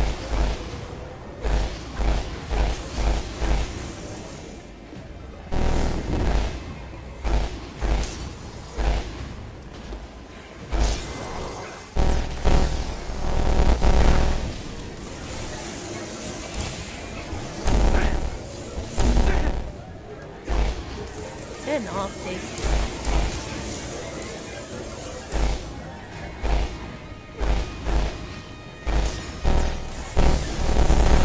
They're nasty.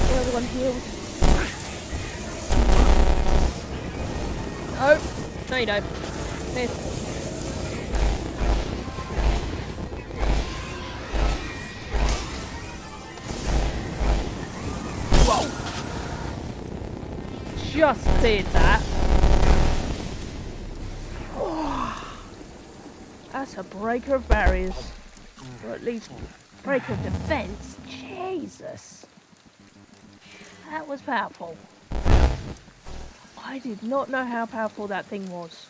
The other one healed. Oh, no you don't. Miss. Whoa! Just cleared that. That's a breaker of barriers. Or at least breaker of defense. Jesus. That was powerful. I did not know how powerful that thing was.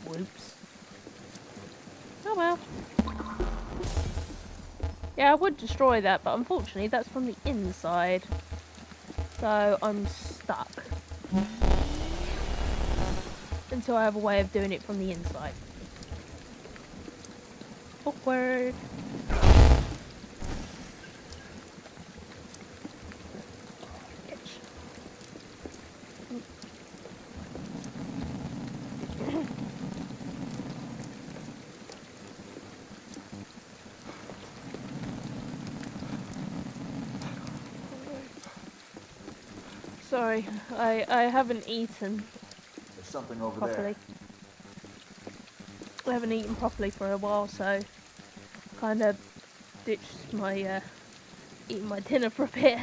Whoops. Oh well. Yeah, I would destroy that, but unfortunately that's from the inside. So I'm stuck. Until I have a way of doing it from the inside. Awkward. Sorry, I haven't eaten There's something over properly. I haven't eaten properly for a while, so kind of ditched my eating my dinner for a bit,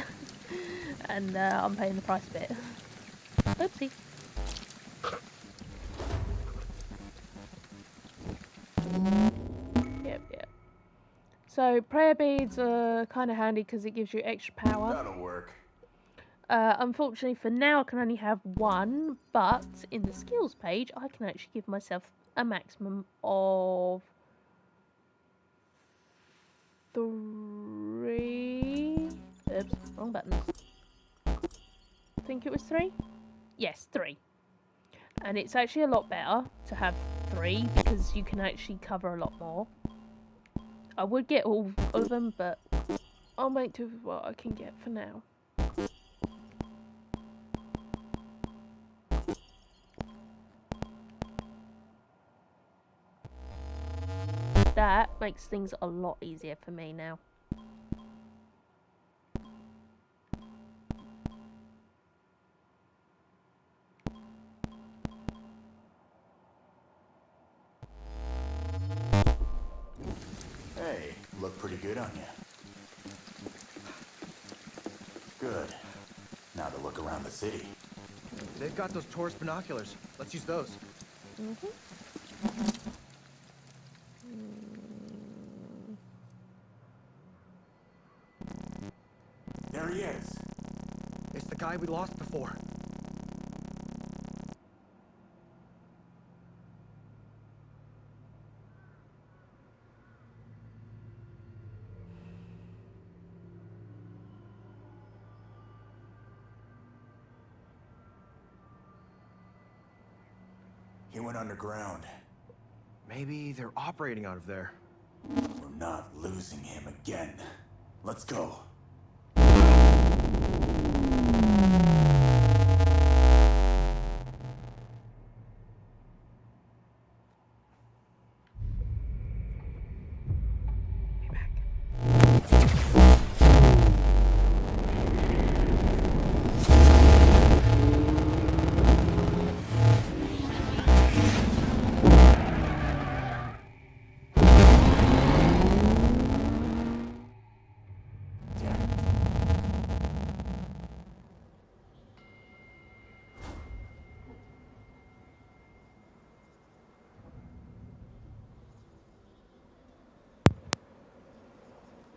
and I'm paying the price a bit. Oopsie. Yep. So prayer beads are kind of handy because it gives you extra power. That'll work. Unfortunately for now I can only have one, but in the skills page I can actually give myself a maximum of 3. Oops, wrong button. I think it was 3? Yes, 3. And it's actually a lot better to have 3 because you can actually cover a lot more. I would get all of them, but I'll make do with what I can get for now. That makes things a lot easier for me now. Hey, look pretty good on you. Good. Now to look around the city. They've got those tourist binoculars. Let's use those. There he is. It's the guy we lost before. He went underground. Maybe they're operating out of there. We're not losing him again. Let's go.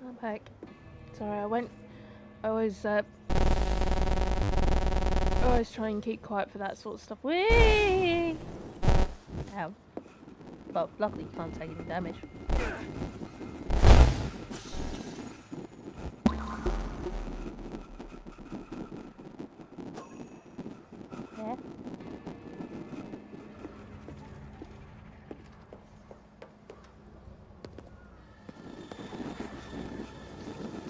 I'm back. Sorry, I always try and keep quiet for that sort of stuff. Whee! Ow. Well, luckily you can't take any damage. Yeah.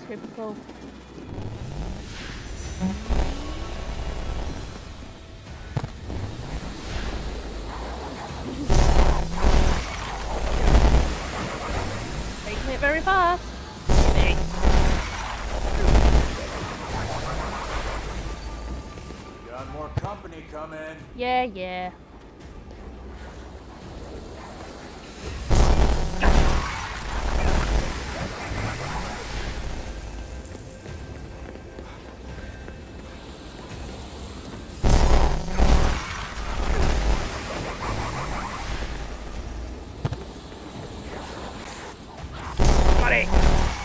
Typical. it very fast. Me. Got more company coming. Yeah, yeah.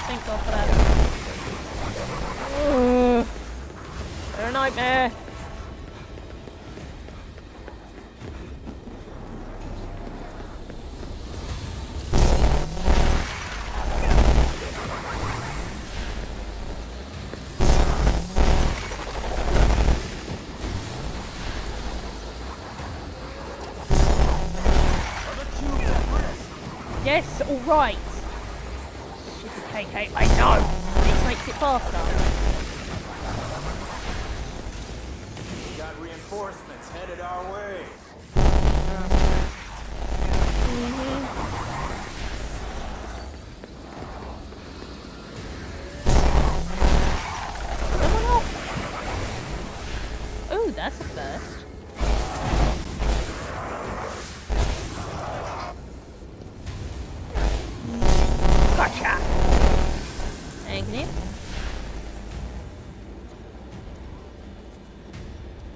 Thank God for that. Ugh. They're a nightmare. Yes, alright. Stupid KK, I know. This makes it faster. We got reinforcements headed our way. Someone off. Ooh, that's a first. Gotcha. Thank you.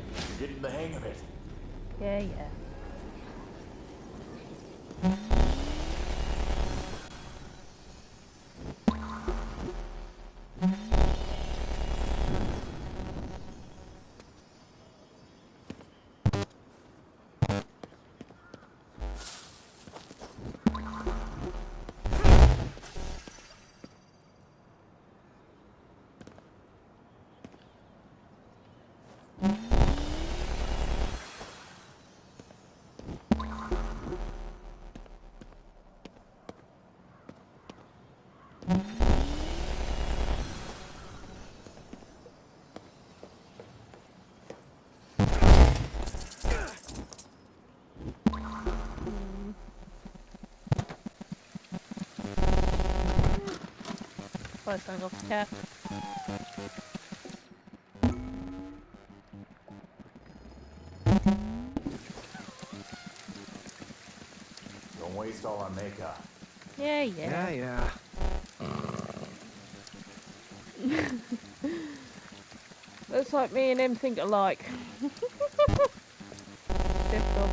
You're getting the hang of it. Yeah, yeah. Probably something off the cat. Don't waste all our makeup. Yeah, yeah. Yeah. Looks like me and him think alike. Difficult.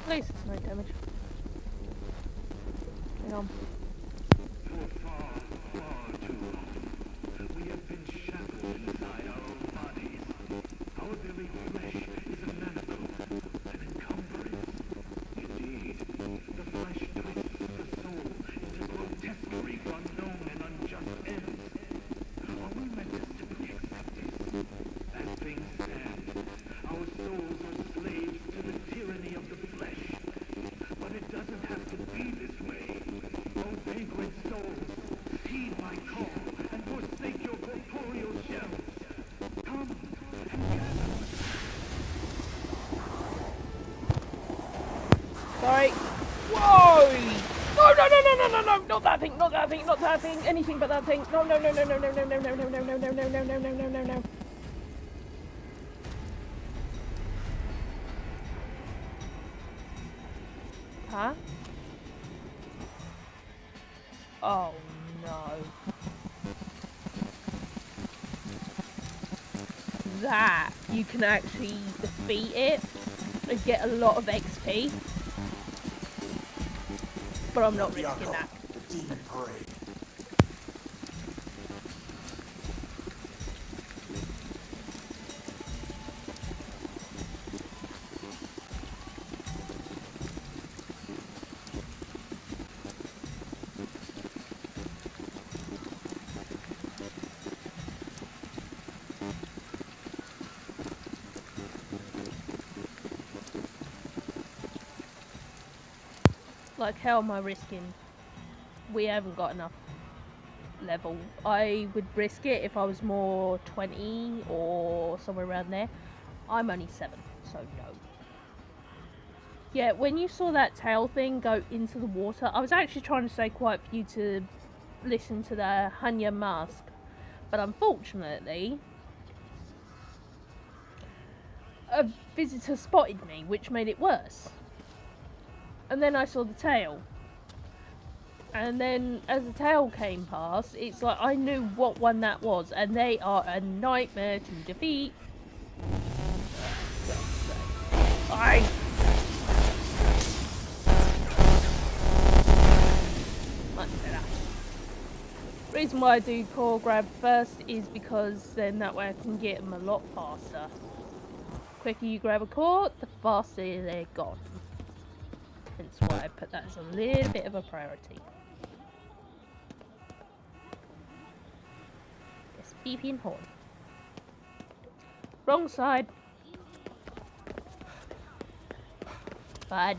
At least it's no damage. Hang on. For far, far too long, we have been shackled inside our own bodies. Our very flesh is a manacle, an encumbrance. Indeed, the flesh twists the soul into grotesquerie for unknown and unjust ends. Are we meant to simply accept this? As things stand, our souls are slaves to the tyranny of the flesh. But it doesn't have to be this way. Oh, vagrant souls, heed my call and forsake your corporeal shells. Come and gather. Sorry. Whoa! No, no, no, no, no, no, no! Not that thing, not that thing, not that thing. Anything but that thing. No, no, no, no, no, no, no, no, no, no, no, no, no, no, no, no, no, no, no, no. Huh? Oh no. That you can actually defeat it and get a lot of XP. But I'm not risking Yako, that. the demon parade. Like, how am I risking? We haven't got enough level. I would risk it if I was more 20 or somewhere around there. I'm only 7, so no. Yeah, when you saw that tail thing go into the water, I was actually trying to stay quiet for you to listen to the Hanya mask. But unfortunately, a visitor spotted me, which made it worse. And then I saw the tail. And then as the tail came past, it's like I knew what one that was. And they are a nightmare to defeat. I... Much better. Reason why I do core grab first is because then that way I can get them a lot faster. The quicker you grab a core, the faster they're gone. Hence why I put that as a little bit of a priority. Yes, beeping horn. Wrong side. Fudge.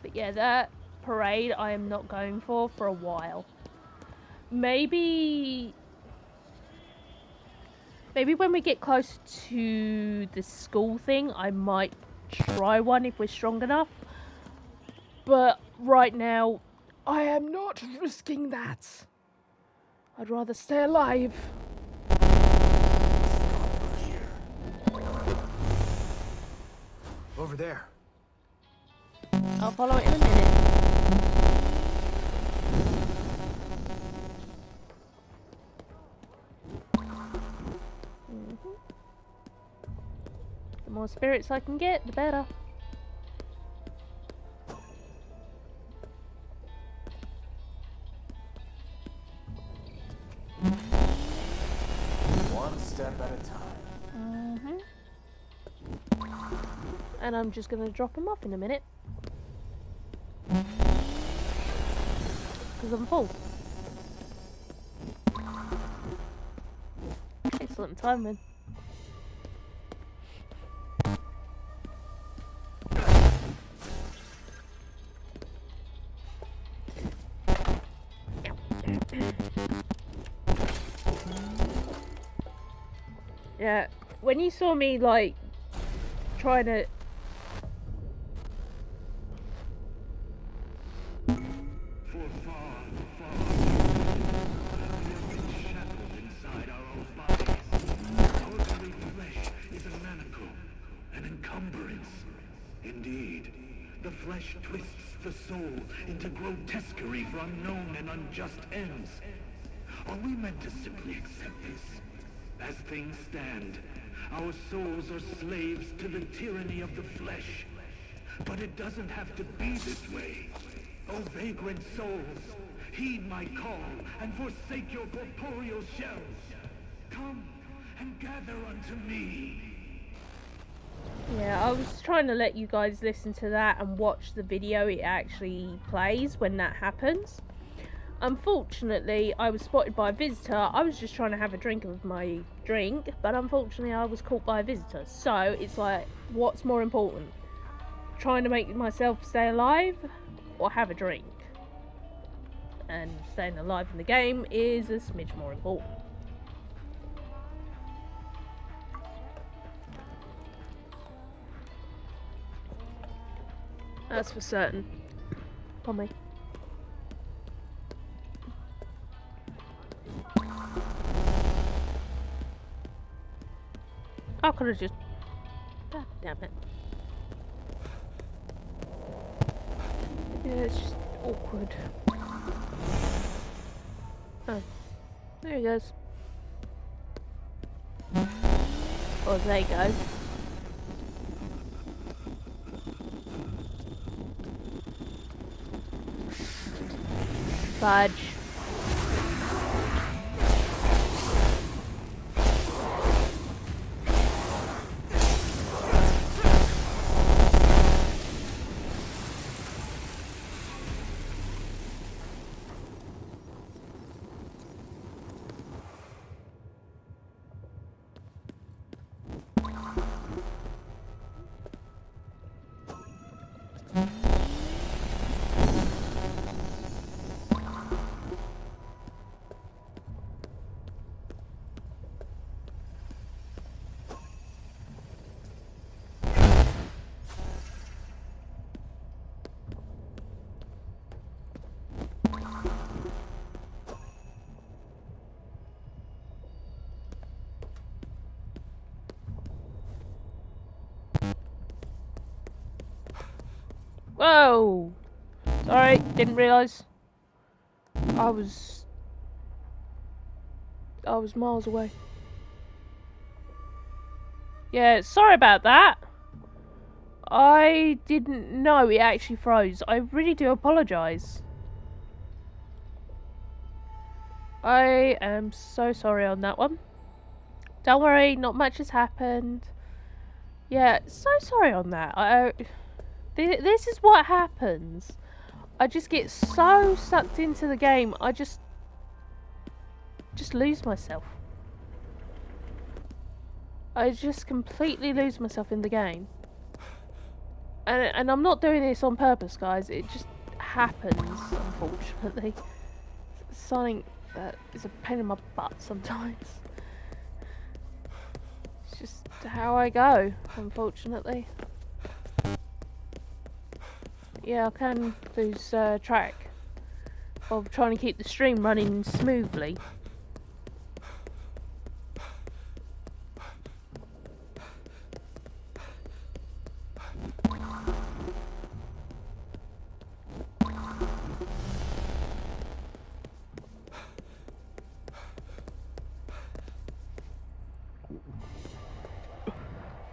But yeah, that parade I am not going for a while. Maybe when we get close to the school thing, I might try one if we're strong enough. But right now, I am not risking that. I'd rather stay alive. Over there. I'll follow it in a minute. The more spirits I can get, the better. One step at a time. And I'm just going to drop them off in a minute. Because I'm full. Excellent timing. Yeah, when you saw me like trying to flesh twists the soul into grotesquerie for unknown and unjust ends. Are we meant to simply accept this? As things stand, our souls are slaves to the tyranny of the flesh. But it doesn't have to be this way. O vagrant souls, heed my call and forsake your corporeal shells. Come and gather unto me. Yeah, I was trying to let you guys listen to that and watch the video it actually plays when that happens. Unfortunately, I was spotted by a visitor. I was just trying to have a drink of my drink, but unfortunately I was caught by a visitor. So it's like, what's more important? Trying to make myself stay alive or have a drink? And staying alive in the game is a smidge more important. That's for certain. Upon me. I could have just... God damn it. Yeah, it's just awkward. Oh. There he goes. Oh, there he goes. Fudge. Whoa! Sorry, didn't realise. I was miles away. Yeah, sorry about that. I didn't know it actually froze. I really do apologise. I am so sorry on that one. Don't worry, not much has happened. Yeah, so sorry on that. This is what happens. I just get so sucked into the game, I just lose myself. I just completely lose myself in the game. And I'm not doing this on purpose, guys. It just happens, unfortunately. It's something that is a pain in my butt sometimes. It's just how I go, unfortunately. Yeah, I can lose track of trying to keep the stream running smoothly.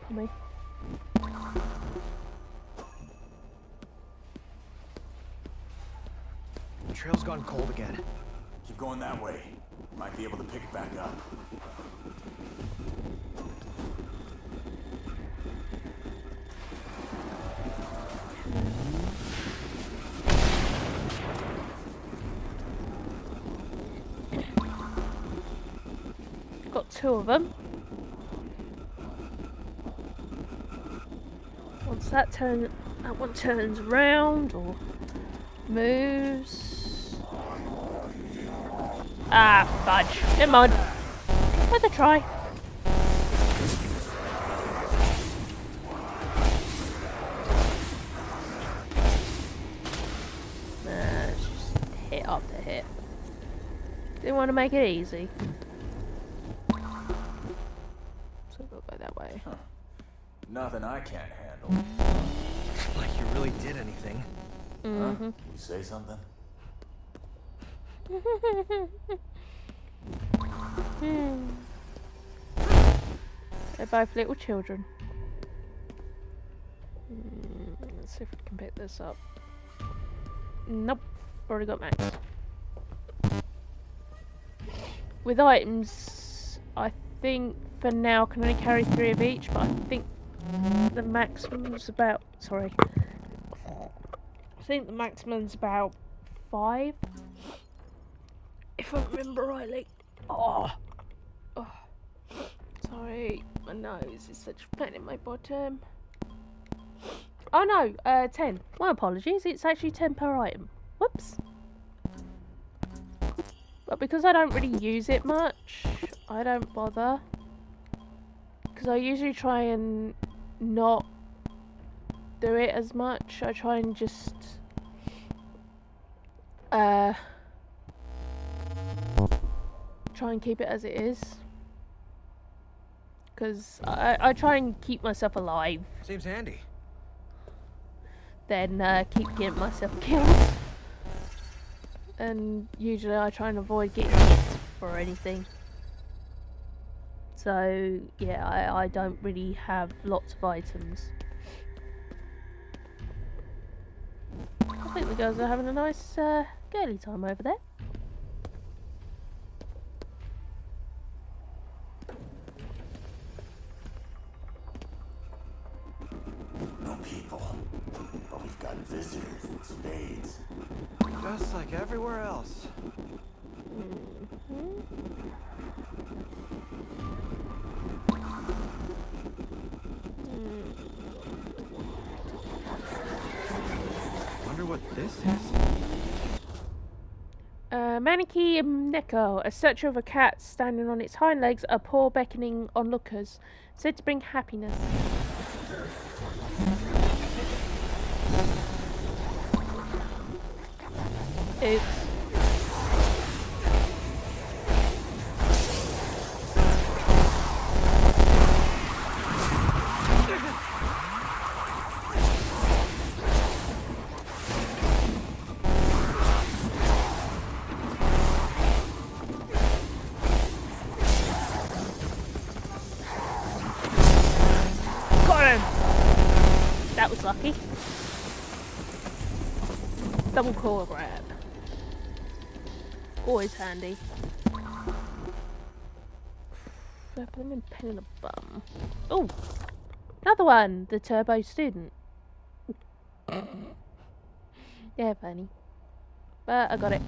Me. The trail's gone cold again. Keep going that way. Might be able to pick it back up. Got two of them. Once that one turns around or moves. Ah, fudge. Never mind. Worth a try. Nah, it's just hit after hit. Didn't want to make it easy. So we'll go that way. Huh. Nothing I can't handle. Like you really did anything. Mm-hmm. Huh? You say something? They're both little children. Let's see if we can pick this up. Nope, already got max. With items, I think for now I can only carry 3 of each, but I think the maximum's about. Sorry. I think the maximum's about 5. If I remember rightly. Oh. Sorry, my nose is such a pain in my bottom. Oh no, 10. My apologies, it's actually 10 per item. Whoops. But because I don't really use it much, I don't bother. Because I usually try and not do it as much. I try and just try and keep it as it is. Because I try and keep myself alive. Seems handy. Then keep getting myself killed. And usually I try and avoid getting hit for anything. So yeah, I don't really have lots of items. I think the girls are having a nice girly time over there. No people. But we've got visitors in spades. Just like everywhere else. Wonder what this is. Maneki Neko, a statue of a cat standing on its hind legs, a paw beckoning onlookers, said to bring happiness. Oops. lucky. Double claw grab. Always handy. Blooming pen in the bum. Oh! Another one! The turbo student. Yeah, funny. But I got it.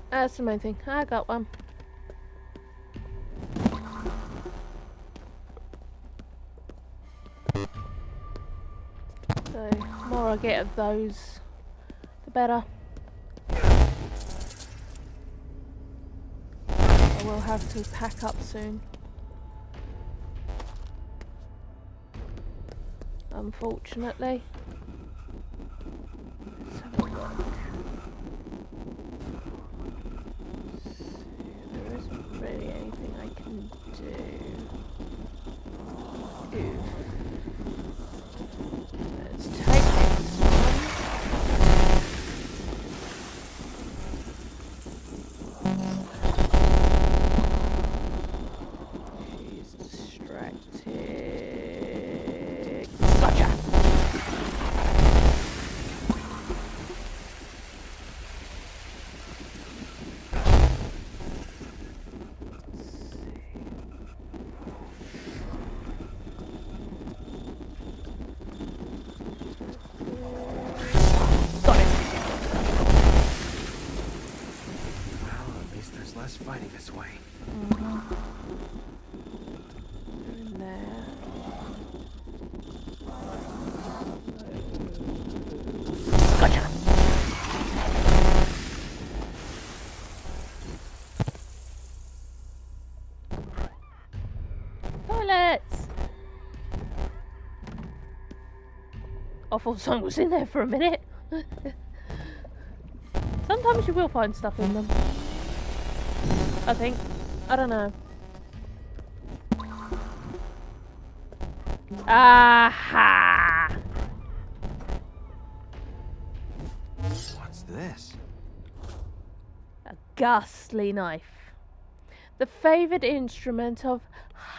That's the main thing. I got one. So, the more I get of those, the better. I will have to pack up soon. Unfortunately. Let's have a look. There isn't really anything I can do. Ooh. Let's take this one. She's distracted. Gotcha! Less fighting this way. In there. Gotcha. Toilets. I thought something was in there for a minute. Sometimes you will find stuff in them. I think. I don't know. Aha! What's this? A ghastly knife. The favoured instrument of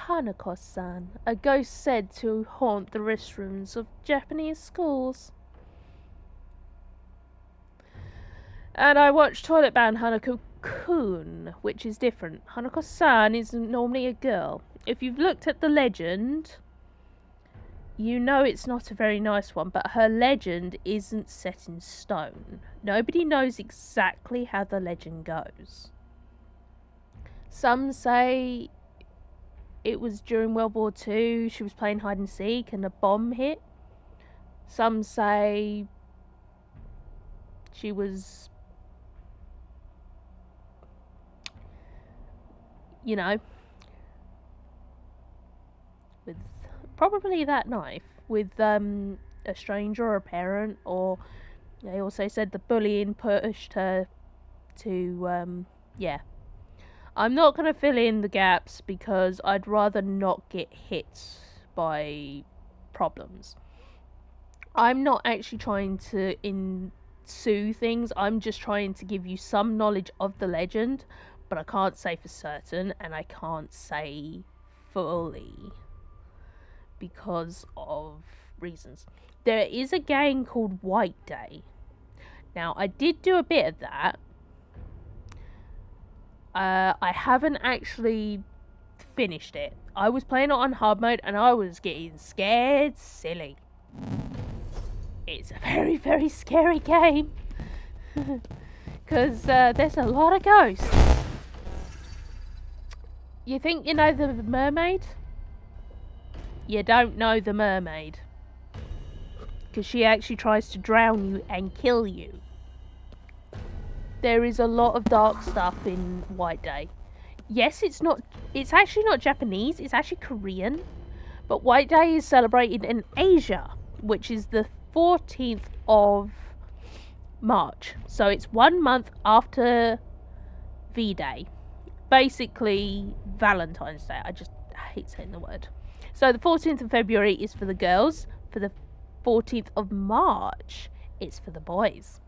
Hanako-san, a ghost said to haunt the restrooms of Japanese schools. And I watched Toilet Bound Hanako-kun, which is different. Hanako-san is normally a girl. If you've looked at the legend, you know it's not a very nice one, but her legend isn't set in stone. Nobody knows exactly how the legend goes. Some say it was during World War II, she was playing hide and seek and a bomb hit. Some say she was, you know, with probably that knife, with a stranger or a parent, or they also said the bullying pushed her to, yeah. I'm not going to fill in the gaps because I'd rather not get hit by problems. I'm not actually trying to ensue things, I'm just trying to give you some knowledge of the legend, but I can't say for certain, and I can't say fully because of reasons. There is a game called White Day. Now, I did do a bit of that. I haven't actually finished it. I was playing it on hard mode and I was getting scared silly. It's a very, very scary game. Because there's a lot of ghosts. You think you know the mermaid? You don't know the mermaid. Because she actually tries to drown you and kill you. There is a lot of dark stuff in White Day. Yes, it's actually not Japanese, it's actually Korean. But White Day is celebrated in Asia, which is the 14th of March. So it's 1 month after V-Day. Basically, Valentine's Day. I just hate saying the word. So the 14th of February is for the girls. For the 14th of March, it's for the boys.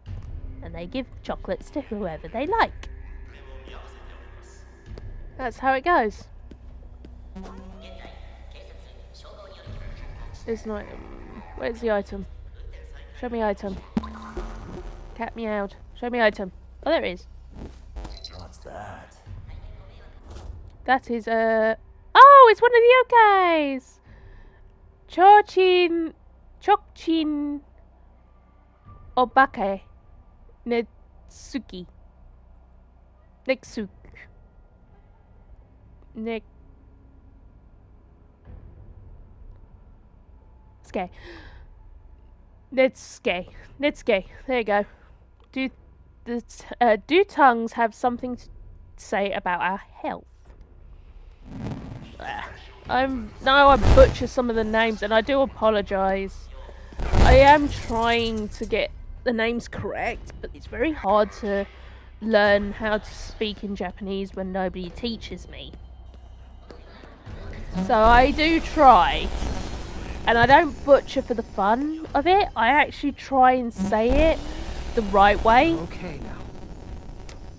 And they give chocolates to whoever they like. That's how it goes. There's no item. Where's the item? Show me item. Cat meowed. Show me item. Oh, there it is. What's that? That is oh, it's one of the yokais! Chokchin Obake Netsuki. Nexuk. Netsuke. Netsuke. There you go. Do tongues have something to say about our health? Now I butcher some of the names, and I do apologise. I am trying to get the names correct, but it's very hard to learn how to speak in Japanese when nobody teaches me. So I do try, and I don't butcher for the fun of it. I actually try and say it the right way. Okay now.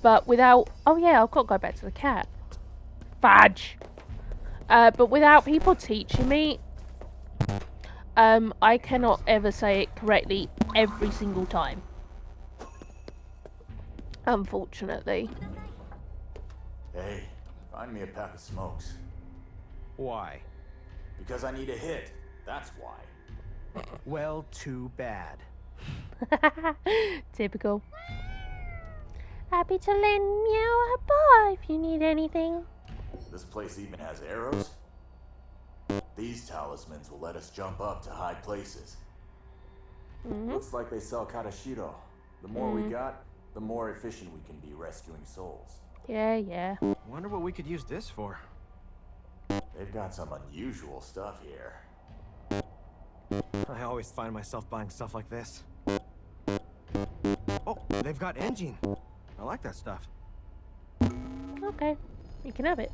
But without... Oh yeah, I've got to go back to the cat. Fudge! But without people teaching me, I cannot ever say it correctly every single time. Unfortunately. Hey, find me a pack of smokes. Why? Because I need a hit. That's why. Well, too bad. Typical. Happy to lend meow a bar if you need anything. This place even has arrows? These talismans will let us jump up to high places. Looks like they sell Katashiro. The more we got, the more efficient we can be rescuing souls. Yeah. Wonder what we could use this for. They've got some unusual stuff here. I always find myself buying stuff like this. Oh, they've got engine. I like that stuff. Okay, you can have it.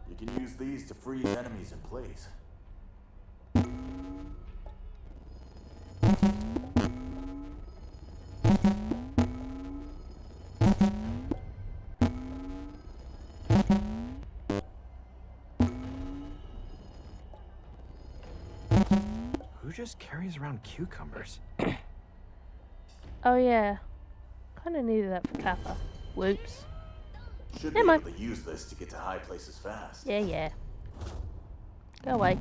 You can use these to freeze enemies in place. Who just carries around cucumbers? Oh yeah. Kinda needed that for Kappa. Whoops. Should be Never able mind. to use this to get to high places fast. Yeah. Go away.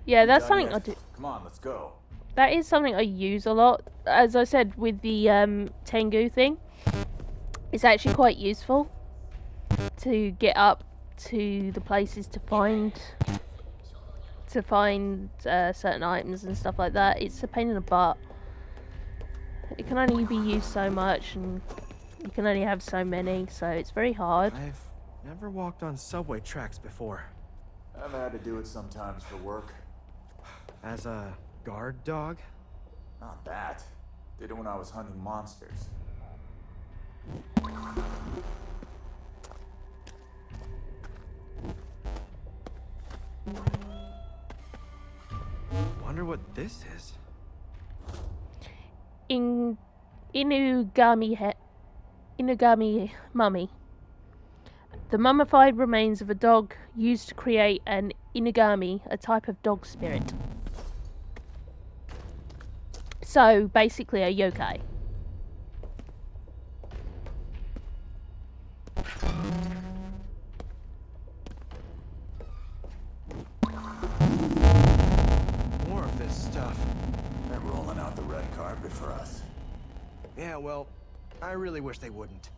Yeah, that's Done something yet? I do. Come on, let's go. That is something I use a lot. As I said with the Tengu thing, it's actually quite useful to get up to the places to find certain items and stuff like that. It's a pain in the butt. It can only be used so much, and you can only have so many, so it's very hard. I've never walked on subway tracks before. I've had to do it sometimes for work. As a guard dog? Not that. Did it when I was hunting monsters. Wonder what this is. Inugami mummy. The mummified remains of a dog used to create an inugami, a type of dog spirit. So, basically a yokai. More of this stuff. They're rolling out the red carpet for us. Yeah, well, I really wish they wouldn't.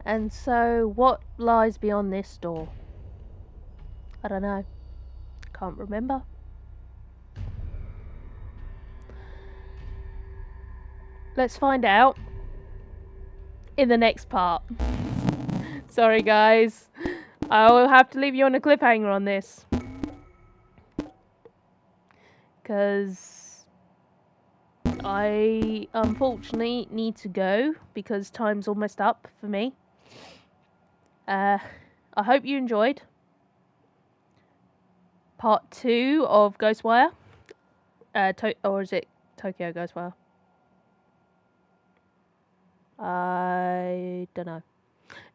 And so, what lies beyond this door? I don't know. Can't remember. let's find out in the next part. Sorry guys, I will have to leave you on a cliffhanger on this, because I unfortunately need to go because time's almost up for me. I hope you enjoyed part 2 of Ghostwire. Or is it Tokyo Ghostwire? I don't know.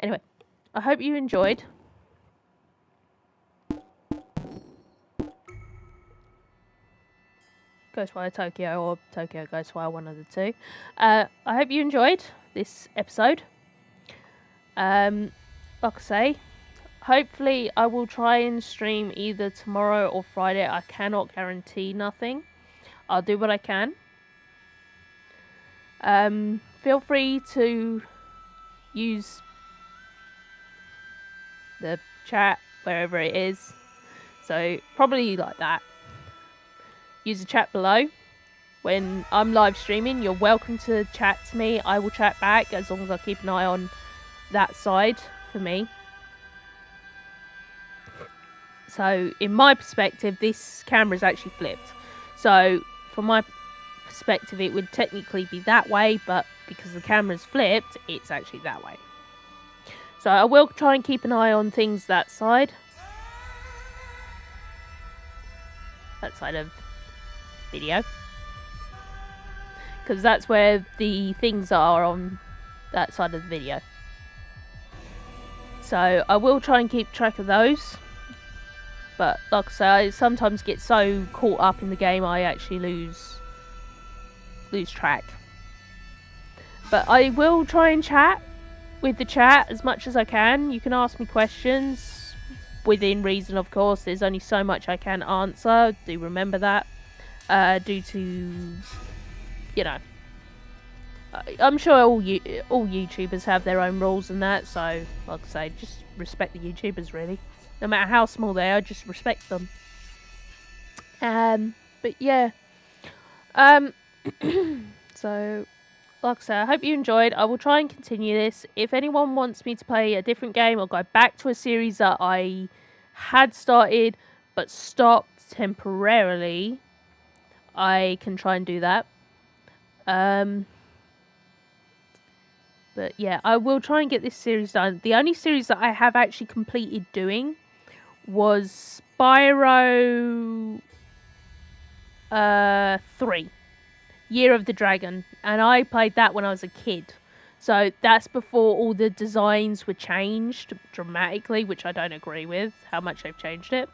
Anyway, I hope you enjoyed. Ghostwire Tokyo or Tokyo Ghostwire, one of the two. I hope you enjoyed this episode. Like I say, hopefully I will try and stream either tomorrow or Friday. I cannot guarantee nothing. I'll do what I can. Feel free to use the chat wherever it is. So probably like that. Use the chat below. When I'm live streaming, you're welcome to chat to me. I will chat back as long as I keep an eye on that side for me. So in my perspective, this camera is actually flipped. So from my perspective, it would technically be that way, but because the camera's flipped, it's actually that way. So I will try and keep an eye on things that side. That side of video. Because that's where the things are on that side of the video. So I will try and keep track of those. But like I say, I sometimes get so caught up in the game I actually lose track. But I will try and chat with the chat as much as I can. You can ask me questions within reason, of course. There's only so much I can answer. Do remember that. Due to, you know, I'm sure all YouTubers have their own rules and that. So, like I say, just respect the YouTubers, really. No matter how small they are, just respect them. But yeah. So, like I say, I hope you enjoyed. I will try and continue this. If anyone wants me to play a different game or go back to a series that I had started but stopped temporarily, I can try and do that. But yeah, I will try and get this series done. The only series that I have actually completed doing was Spyro 3, Year of the Dragon, and I played that when I was a kid. So that's before all the designs were changed dramatically, which I don't agree with, how much they've changed it.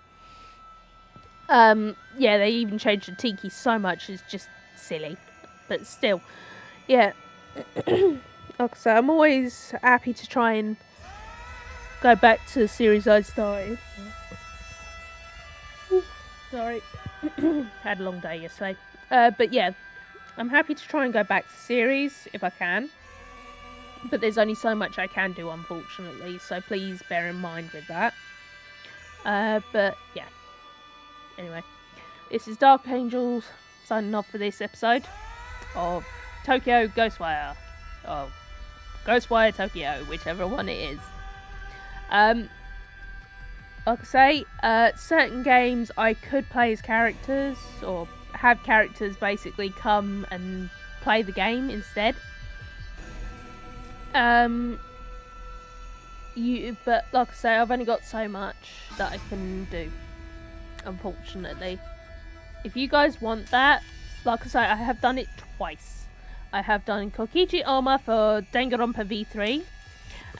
Yeah, they even changed the tiki so much, it's just silly. But still, yeah. Like I say, I'm always happy to try and go back to the series I started. Ooh, sorry. Had a long day yesterday. But yeah, I'm happy to try and go back to series if I can. But there's only so much I can do, unfortunately. So please bear in mind with that. But yeah. Anyway, this is Dark Angels signing off for this episode of Tokyo Ghostwire. Of Ghostwire Tokyo, whichever one it is. Like I say, certain games I could play as characters, or have characters basically come and play the game instead. But like I say, I've only got so much that I can do, unfortunately. If you guys want that, like I say, I have done it twice. I have done Kokichi Oma for Danganronpa V3,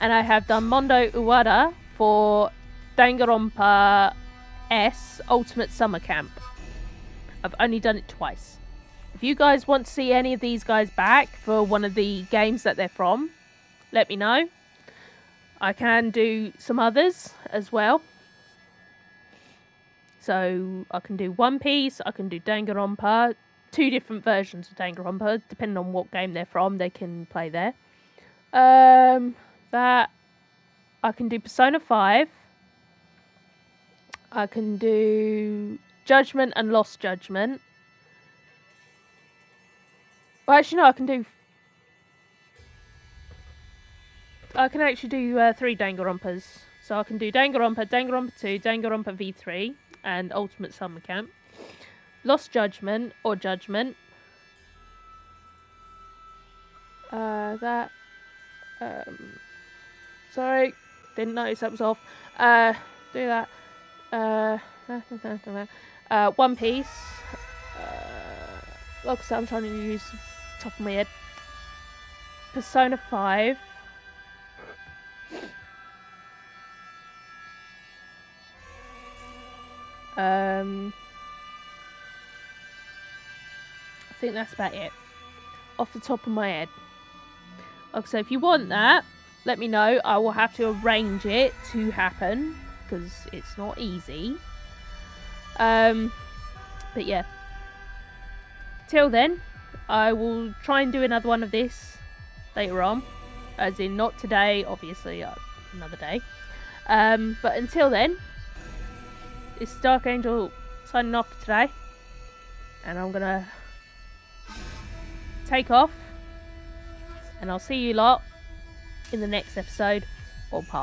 and I have done Mondo Uwada for Danganronpa S Ultimate Summer Camp. I've only done it twice. If you guys want to see any of these guys back for one of the games that they're from, let me know. I can do some others as well. So I can do One Piece, I can do Danganronpa, 2 different versions of Danganronpa, depending on what game they're from, they can play there. That I can do Persona 5. I can do Judgment and Lost Judgment. Well, actually no, I can do I can actually do 3 Danganronpas. So I can do Danganronpa, Danganronpa 2, Danganronpa V3, and Ultimate Summer Camp. Lost Judgment or Judgment. Sorry, didn't notice that was off. Do that. One Piece. Like I said, I'm trying to use the top of my head. Persona 5. I think that's about it. Off the top of my head. Like I said, if you want that, let me know. I will have to arrange it to happen, because it's not easy. But yeah. Till then, I will try and do another one of this later on. As in, not today, obviously, another day. But until then, it's Dark Angel signing off for today. And I'm gonna take off. And I'll see you lot in the next episode or part.